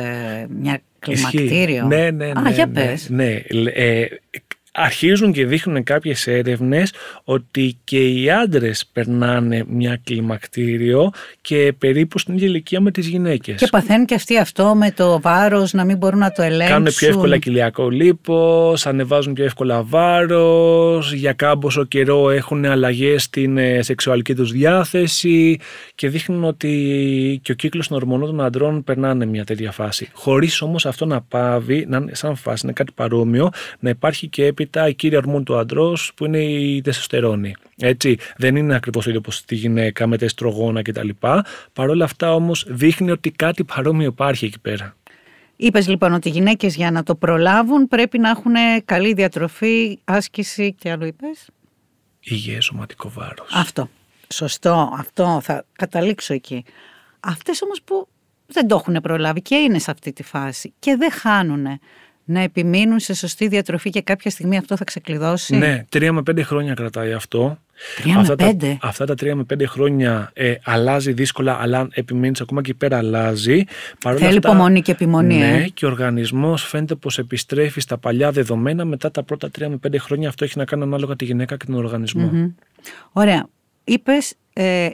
μια κλιμακτήριο. Ναι. Για πες. Ναι. Αρχίζουν και δείχνουν κάποιες έρευνες ότι και οι άντρες περνάνε μια κλιμακτήριο και περίπου στην ίδια ηλικία με τις γυναίκες. Και παθαίνουν και αυτοί αυτό με το βάρος, να μην μπορούν να το ελέγξουν. Κάνουν πιο εύκολα κοιλιακό λίπος, ανεβάζουν πιο εύκολα βάρος, για κάμποσο καιρό έχουν αλλαγές στην σεξουαλική τους διάθεση και δείχνουν ότι και ο κύκλος των ορμονών των αντρών περνάνε μια τέτοια φάση. Χωρίς όμως αυτό να πάβει, να είναι σαν φάση, είναι κάτι παρόμοιο, να υπάρχει και έπειτα η κύρια ορμόνη του αντρός που είναι η τεστοστερόνη. Έτσι, δεν είναι ακριβώς το ίδιο όπως στη γυναίκα με τα εστρογόνα κτλ. Παρ' όλα αυτά όμως δείχνει ότι κάτι παρόμοιο υπάρχει εκεί πέρα. Είπες λοιπόν ότι οι γυναίκες για να το προλάβουν πρέπει να έχουν καλή διατροφή, άσκηση και άλλο είπες. Υγιές σωματικό βάρος. Αυτό. Σωστό. Αυτό θα καταλήξω εκεί. Αυτές όμως που δεν το έχουν προλάβει και είναι σε αυτή τη φάση και δεν χάνουνε, να επιμείνουν σε σωστή διατροφή και κάποια στιγμή αυτό θα ξεκλειδώσει. Ναι, 3 με 5 χρόνια κρατάει αυτό. 3 με 5. Αυτά τα 3 με 5 χρόνια αλλάζει δύσκολα, αλλά αν επιμείνεις ακόμα και πέρα αλλάζει. Θέλει υπομονή και επιμονή. Ναι, και ο οργανισμός φαίνεται πως επιστρέφει στα παλιά δεδομένα μετά τα πρώτα 3 με 5 χρόνια. Αυτό έχει να κάνει ανάλογα τη γυναίκα και τον οργανισμό. Ωραία. Είπες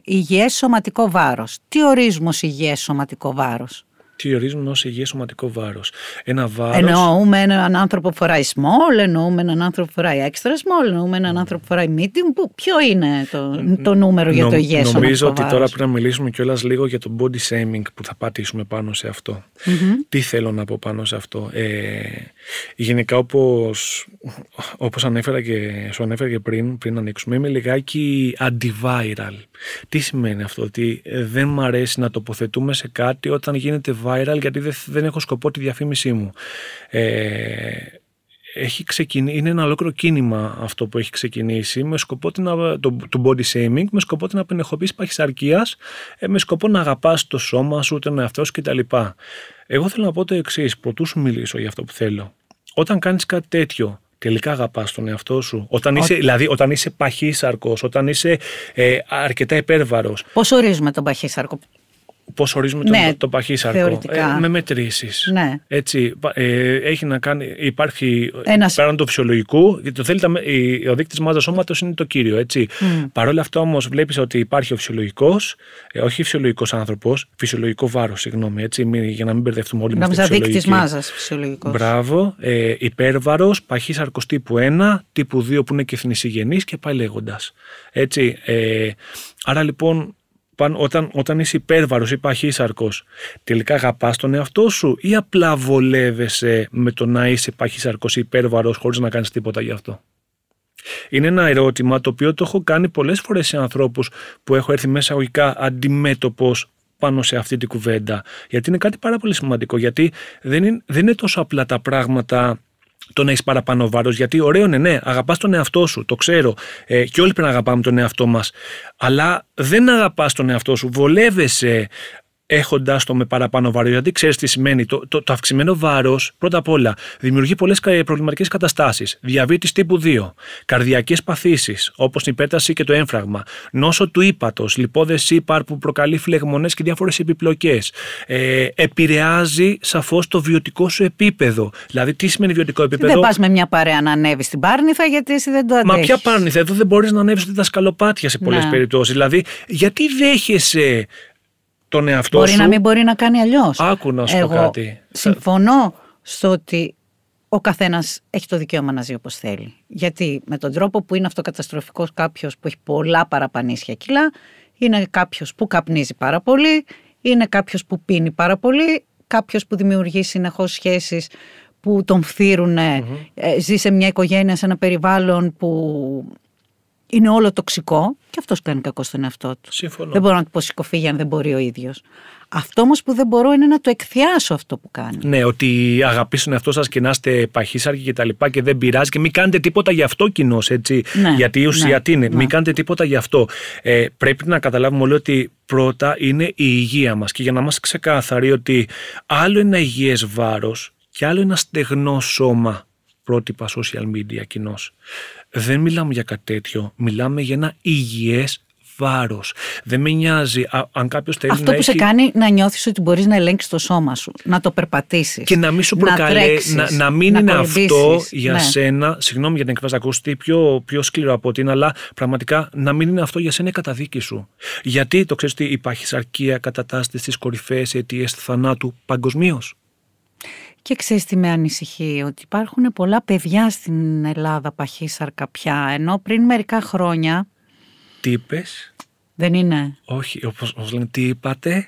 υγιές σωματικό βάρος. Τι ορίζουμε ως υγιές σωματικό βάρος? Τι ορίζουμε ως υγιές σωματικό βάρος? Ένα βάρος. Εννοούμε έναν άνθρωπο που φοράει small, εννοούμε έναν άνθρωπο που φοράει extra small, εννοούμε έναν άνθρωπο που φοράει medium. Ποιο είναι το νούμερο για το υγιές σωματικό βάρος? Νομίζω ότι τώρα πρέπει να μιλήσουμε κιόλας λίγο για το body shaming που θα πατήσουμε πάνω σε αυτό. Τι θέλω να πω πάνω σε αυτό? Γενικά όπως ανέφερα και σου ανέφερα και πριν ανοίξουμε, είμαι λιγάκι antiviral. Τι σημαίνει αυτό? Ότι δεν μ' αρέσει να τοποθετούμε σε κάτι όταν γίνεται viral, γιατί δεν έχω σκοπό τη διαφήμισή μου. Είναι ένα ολόκληρο κίνημα αυτό που έχει ξεκινήσει με σκοπό το body shaming, με σκοπό την απενεχοποίηση παχυσαρκίας, με σκοπό να αγαπάς το σώμα σου, τον εαυτό σου κτλ. Εγώ θέλω να πω το εξής, πρωτού σου μιλήσω για αυτό που θέλω. Όταν κάνεις κάτι τέτοιο, τελικά αγαπάς τον εαυτό σου? Όταν είσαι παχύσαρκος, όταν είσαι αρκετά υπέρβαρος. Πώς ορίζουμε τον παχύσαρκο? Πώς ορίζουμε τον παχύσαρκο? Με μετρήσεις. Ναι. Έτσι, έχει να κάνει, υπάρχει πέραν του φυσιολογικού, ο δείκτης μάζας σώματος είναι το κύριο. Έτσι. Παρ' όλα αυτά όμως βλέπεις ότι υπάρχει ο φυσιολογικός, όχι φυσιολογικός άνθρωπος, φυσιολογικό βάρος, συγγνώμη, έτσι, για να μην μπερδευτούμε όλοι μας. Δείκτης μάζας φυσιολογικός. Μπράβο, υπέρβαρος, παχύσαρκος τύπου 1, τύπου 2 που είναι και θνησιγενής και πάει λέγοντας. Έτσι, άρα λοιπόν, όταν είσαι υπέρβαρος ή παχύσαρκος, τελικά αγαπάς τον εαυτό σου ή απλά βολεύεσαι με το να είσαι παχύσαρκος ή υπέρβαρος χωρίς να κάνεις τίποτα γι' αυτό? Είναι ένα ερώτημα το οποίο το έχω κάνει πολλές φορές σε ανθρώπους που έχω έρθει μέσα αγωγικά αντιμέτωπος πάνω σε αυτή την κουβέντα. Γιατί είναι κάτι πάρα πολύ σημαντικό, γιατί δεν είναι τόσο απλά τα πράγματα το να έχεις παραπάνω βάρος, γιατί ωραίο είναι, ναι, αγαπάς τον εαυτό σου, το ξέρω, και όλοι πρέπει να αγαπάμε τον εαυτό μας, αλλά δεν αγαπάς τον εαυτό σου, βολεύεσαι έχοντας το με παραπάνω βάρος. Γιατί ξέρεις τι σημαίνει. Το αυξημένο βάρος, πρώτα απ' όλα, δημιουργεί πολλές προβληματικές καταστάσεις. Διαβήτης τύπου 2, καρδιακές παθήσεις, όπως η υπέρταση και το έμφραγμα, νόσο του ύπατος, λιπόδες ύπαρ που προκαλεί φλεγμονές και διάφορες επιπλοκές. Επηρεάζει σαφώς το βιωτικό σου επίπεδο. Δηλαδή, τι σημαίνει βιωτικό επίπεδο. Δεν πας με μια παρέα να ανέβεις στην Πάρνηθα, γιατί εσύ δεν το αντέχεις. Μα ποια Πάρνηθα, εδώ δεν μπορείς να ανέβεις ούτε τα σκαλοπάτια σε πολλές περιπτώσεις. Δηλαδή, γιατί δέχεσαι τον εαυτό μπορεί σου. να μην μπορεί να κάνει αλλιώς. Άκου να σου πω κάτι. Συμφωνώ στο ότι ο καθένας έχει το δικαίωμα να ζει όπως θέλει. Γιατί με τον τρόπο που είναι αυτοκαταστροφικός κάποιος που έχει πολλά παραπανίσια κιλά, είναι κάποιος που καπνίζει πάρα πολύ, είναι κάποιος που πίνει πάρα πολύ, κάποιος που δημιουργεί συνεχώς σχέσεις που τον φθείρουν, ζει σε μια οικογένεια, σε ένα περιβάλλον που είναι όλο τοξικό και αυτός κάνει κακό στον εαυτό του. Συμφωνώ. Δεν μπορώ να του πω σηκωφίγει αν δεν μπορεί ο ίδιος. Αυτό όμως που δεν μπορώ είναι να το εκθιάσω αυτό που κάνει. Ναι, ότι αγαπήσουν τον εαυτό σας και να είστε παχύσαρκοι και τα λοιπά και δεν πειράζει και μην κάνετε τίποτα γι' αυτό κοινώς, έτσι. Ναι, γιατί η ουσία τι είναι, μην κάνετε τίποτα γι' αυτό. Πρέπει να καταλάβουμε όλοι ότι πρώτα είναι η υγεία μας και για να είμαστε ξεκάθαροι ότι άλλο ένα υγιές βάρος και άλλο ένα στεγνό σώμα, πρότυπα social media κοινώς. Δεν μιλάμε για κάτι τέτοιο, μιλάμε για ένα υγιές βάρος. Δεν με νοιάζει αν κάποιος θέλει αυτό να που σε κάνει να νιώθεις ότι μπορείς να ελέγξεις το σώμα σου, να το περπατήσεις. Και να μην σου προκαλεί, να μην είναι αυτό για σένα, συγγνώμη για την εκφράση, ακούστε πιο σκληρό από ότι είναι, αλλά πραγματικά να μην είναι αυτό για σένα η καταδίκη σου. Γιατί το ξέρεις ότι η παχυσαρκία κατατάσσεται στις κορυφαίες αιτίες θανάτου παγκοσμίως. Και ξέρεις τι με ανησυχεί, ότι υπάρχουν πολλά παιδιά στην Ελλάδα παχύσαρκα πια, ενώ πριν μερικά χρόνια. Τι είπες? Δεν είναι. Όχι, όπως λένε, τι είπατε?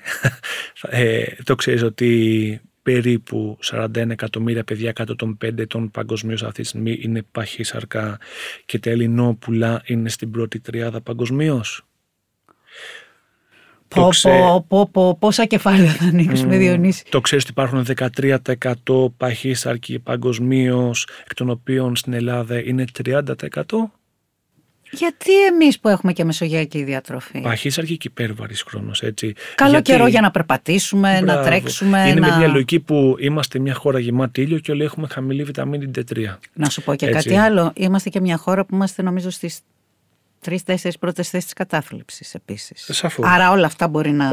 Το ξέρεις ότι περίπου 41 εκατομμύρια παιδιά κάτω των 5 ετών παγκοσμίως αυτή τη στιγμή είναι παχύσαρκα και τα ελληνόπουλα είναι στην πρώτη τριάδα παγκοσμίως. Πόσα κεφάλαια θα ανοίξουμε, Διονύση. Το ξέρεις ότι υπάρχουν 13% παχύσαρκοι παγκοσμίως, εκ των οποίων στην Ελλάδα είναι 30%. Γιατί εμείς που έχουμε και μεσογειακή διατροφή. Παχύσαρκοι και υπέρβαρης χρόνος, έτσι. Καλό καιρό για να περπατήσουμε, να τρέξουμε. Είναι με μια λογική που είμαστε μια χώρα γεμάτη ήλιο και όλοι έχουμε χαμηλή βιταμίνη D3. Να σου πω και κάτι άλλο. Είμαστε και μια χώρα που είμαστε νομίζω στις 3-4 πρώτες θέσεις της κατάθλιψης επίσης. Σαφώς. Άρα όλα αυτά μπορεί να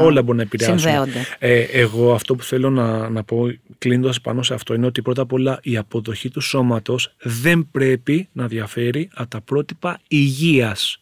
συνδέονται. Εγώ αυτό που θέλω να πω κλείνοντας πάνω σε αυτό είναι ότι πρώτα απ' όλα η αποδοχή του σώματος δεν πρέπει να διαφέρει από τα πρότυπα υγείας.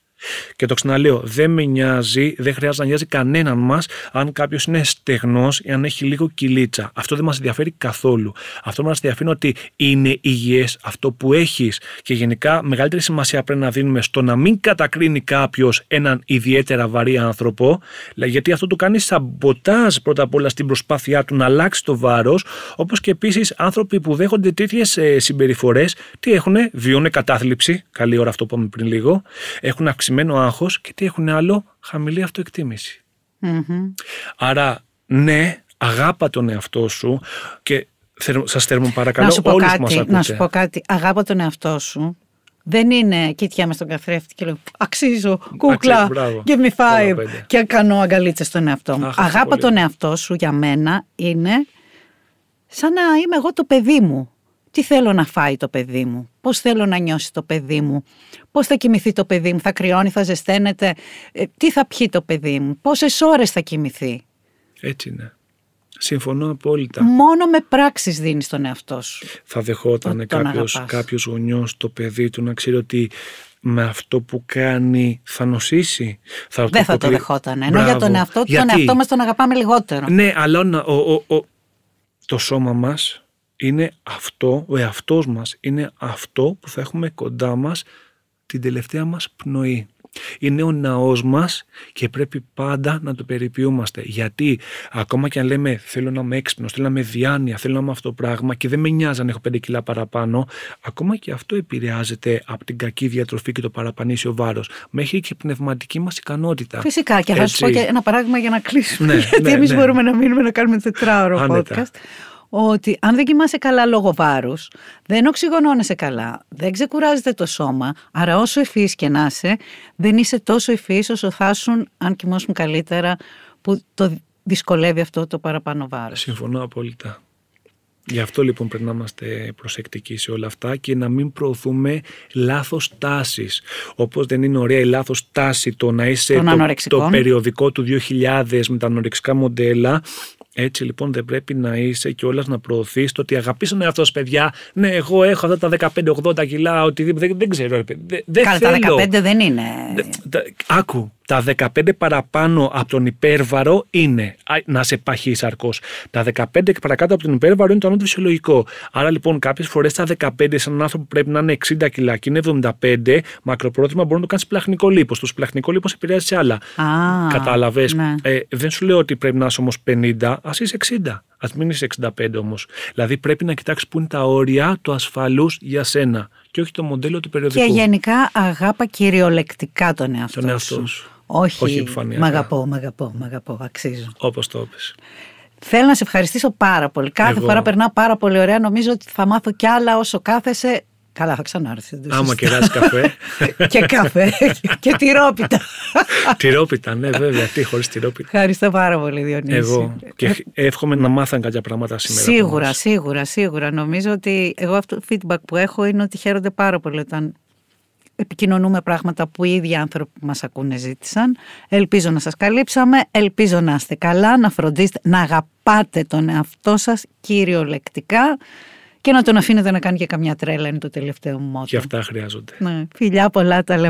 Και το ξαναλέω, δεν με νοιάζει, δεν χρειάζεται να νοιάζει κανέναν μας αν κάποιος είναι στεγνός ή αν έχει λίγο κυλίτσα. Αυτό δεν μας ενδιαφέρει καθόλου. Αυτό μας ενδιαφέρει είναι ότι είναι υγιές αυτό που έχεις. Και γενικά μεγαλύτερη σημασία πρέπει να δίνουμε στο να μην κατακρίνει κάποιος έναν ιδιαίτερα βαρύ άνθρωπο, γιατί αυτό του κάνει σαμποτάζ πρώτα απ' όλα στην προσπάθειά του να αλλάξει το βάρος. Όπως και επίσης άνθρωποι που δέχονται τέτοιες συμπεριφορές, τι έχουνε, βιώνουν κατάθλιψη, καλή ώρα αυτό που είπαμε πριν λίγο, έχουν αυξημένο άγχος και τι έχουν άλλο, χαμηλή αυτοεκτίμηση. Άρα ναι, αγάπα τον εαυτό σου και σας θέλουμε παρακαλώ όλους που μας ακούτε. Να σου πω κάτι, αγάπα τον εαυτό σου. Δεν είναι κοιτιάμαι στον καθρέφτη και λέω αξίζω, κούκλα, give me 5 και κάνω αγκαλίτσες στον εαυτό μου. Αγάπα τον εαυτό σου για μένα είναι σαν να είμαι εγώ το παιδί μου. Τι θέλω να φάει το παιδί μου, πώς θέλω να νιώσει το παιδί μου, πώς θα κοιμηθεί το παιδί μου, θα κρυώνει, θα ζεσταίνεται, τι θα πιει το παιδί μου, πόσες ώρες θα κοιμηθεί. Έτσι είναι. Συμφωνώ απόλυτα. Μόνο με πράξεις δίνεις τον εαυτό σου. Θα δεχόταν κάποιος γονιός το παιδί του να ξέρει ότι με αυτό που κάνει θα νοσήσει? Δεν θα το δεχόταν. Ενώ για τον εαυτό του, τον εαυτό μας τον αγαπάμε λιγότερο. Ναι, αλλά το σώμα μας είναι αυτό, ο εαυτός μας είναι αυτό που θα έχουμε κοντά μας την τελευταία μας πνοή. Είναι ο ναός μας και πρέπει πάντα να το περιποιούμαστε. Γιατί ακόμα και αν λέμε θέλω να είμαι έξυπνος, θέλω να είμαι διάνοια, θέλω να είμαι αυτό το πράγμα και δεν με νοιάζει αν έχω 5 κιλά παραπάνω, ακόμα και αυτό επηρεάζεται από την κακή διατροφή και το παραπανήσιο βάρος. Μέχρι και η πνευματική μας ικανότητα. Φυσικά, και θα σου πω και ένα παράδειγμα για να κλείσουμε. Γιατί εμείς μπορούμε να μείνουμε να κάνουμε 4ωρο podcast. Ότι αν δεν κοιμάσαι καλά λόγω βάρους, δεν οξυγονώνεσαι καλά, δεν ξεκουράζεται το σώμα, άρα όσο ευφύης και να είσαι, δεν είσαι τόσο ευφύης όσο θα ήσουν αν κοιμώσουν καλύτερα, που το δυσκολεύει αυτό το παραπάνω βάρος. Συμφωνώ απόλυτα. Γι' αυτό λοιπόν πρέπει να είμαστε προσεκτικοί σε όλα αυτά και να μην προωθούμε λάθος τάσεις. Όπως δεν είναι ωραία η λάθος τάση το να είσαι το περιοδικό του 2000 με τα ανορεξικά μοντέλα. Έτσι λοιπόν δεν πρέπει να είσαι κιόλας να προωθείς το ότι αγαπήσω τον εαυτό σου, παιδιά. Ναι, εγώ έχω αυτά τα 15-80 κιλά, οτιδήποτε. Δεν ξέρω. Καλά, τα 15 δεν είναι. Άκου. Τα 15 παραπάνω από τον υπέρβαρο είναι να σε παχύσαρκος. Τα 15 και παρακάτω από τον υπέρβαρο είναι το ανώτερο φυσιολογικό. Άρα λοιπόν κάποιες φορές τα 15 σε έναν άνθρωπο που πρέπει να είναι 60 κιλά και είναι 75, μακροπρόθεσμα μπορεί να το κάνεις πλαχνικό λίπος. Το πλαχνικό λίπος επηρεάζει σε άλλα. Κατάλαβες. Ναι. Δεν σου λέω ότι πρέπει να είσαι όμως 50, ας είσαι 60. Ας μην είσαι 65 όμως. Δηλαδή πρέπει να κοιτάξεις πού είναι τα όρια του ασφαλούς για σένα και όχι το μοντέλο του περιοδικού. Και γενικά αγάπα κυριολεκτικά τον εαυτό σου. Όχι επιφανειακά. Μ' αγαπώ, αξίζω. Όπως το είπες. Θέλω να σε ευχαριστήσω πάρα πολύ. Κάθε φορά περνάω πάρα πολύ ωραία. Νομίζω ότι θα μάθω κι άλλα όσο κάθεσαι. Καλά, θα ξανάρθει. Άμα κεράσει καφέ. Και καφέ. Και τυρόπιτα. Τυρόπιτα, ναι, βέβαια. Τι χωρίς τυρόπιτα. Ευχαριστώ πάρα πολύ, Διονύση. Εγώ. Και εύχομαι να μάθαν κάποια πράγματα σήμερα. Σίγουρα. Νομίζω ότι εγώ αυτό το feedback που έχω είναι ότι χαίρονται πάρα πολύ όταν επικοινωνούμε πράγματα που οι ίδιοι άνθρωποι που μας ακούνε ζήτησαν. Ελπίζω να σας καλύψαμε. Ελπίζω να είστε καλά, να φροντίσετε, να αγαπάτε τον εαυτό σας κυριολεκτικά. Και να τον αφήνετε να κάνει και καμιά τρέλα, είναι το τελευταίο μου μότο. Και αυτά χρειάζονται. Ναι. Φιλιά πολλά, τα λέμε.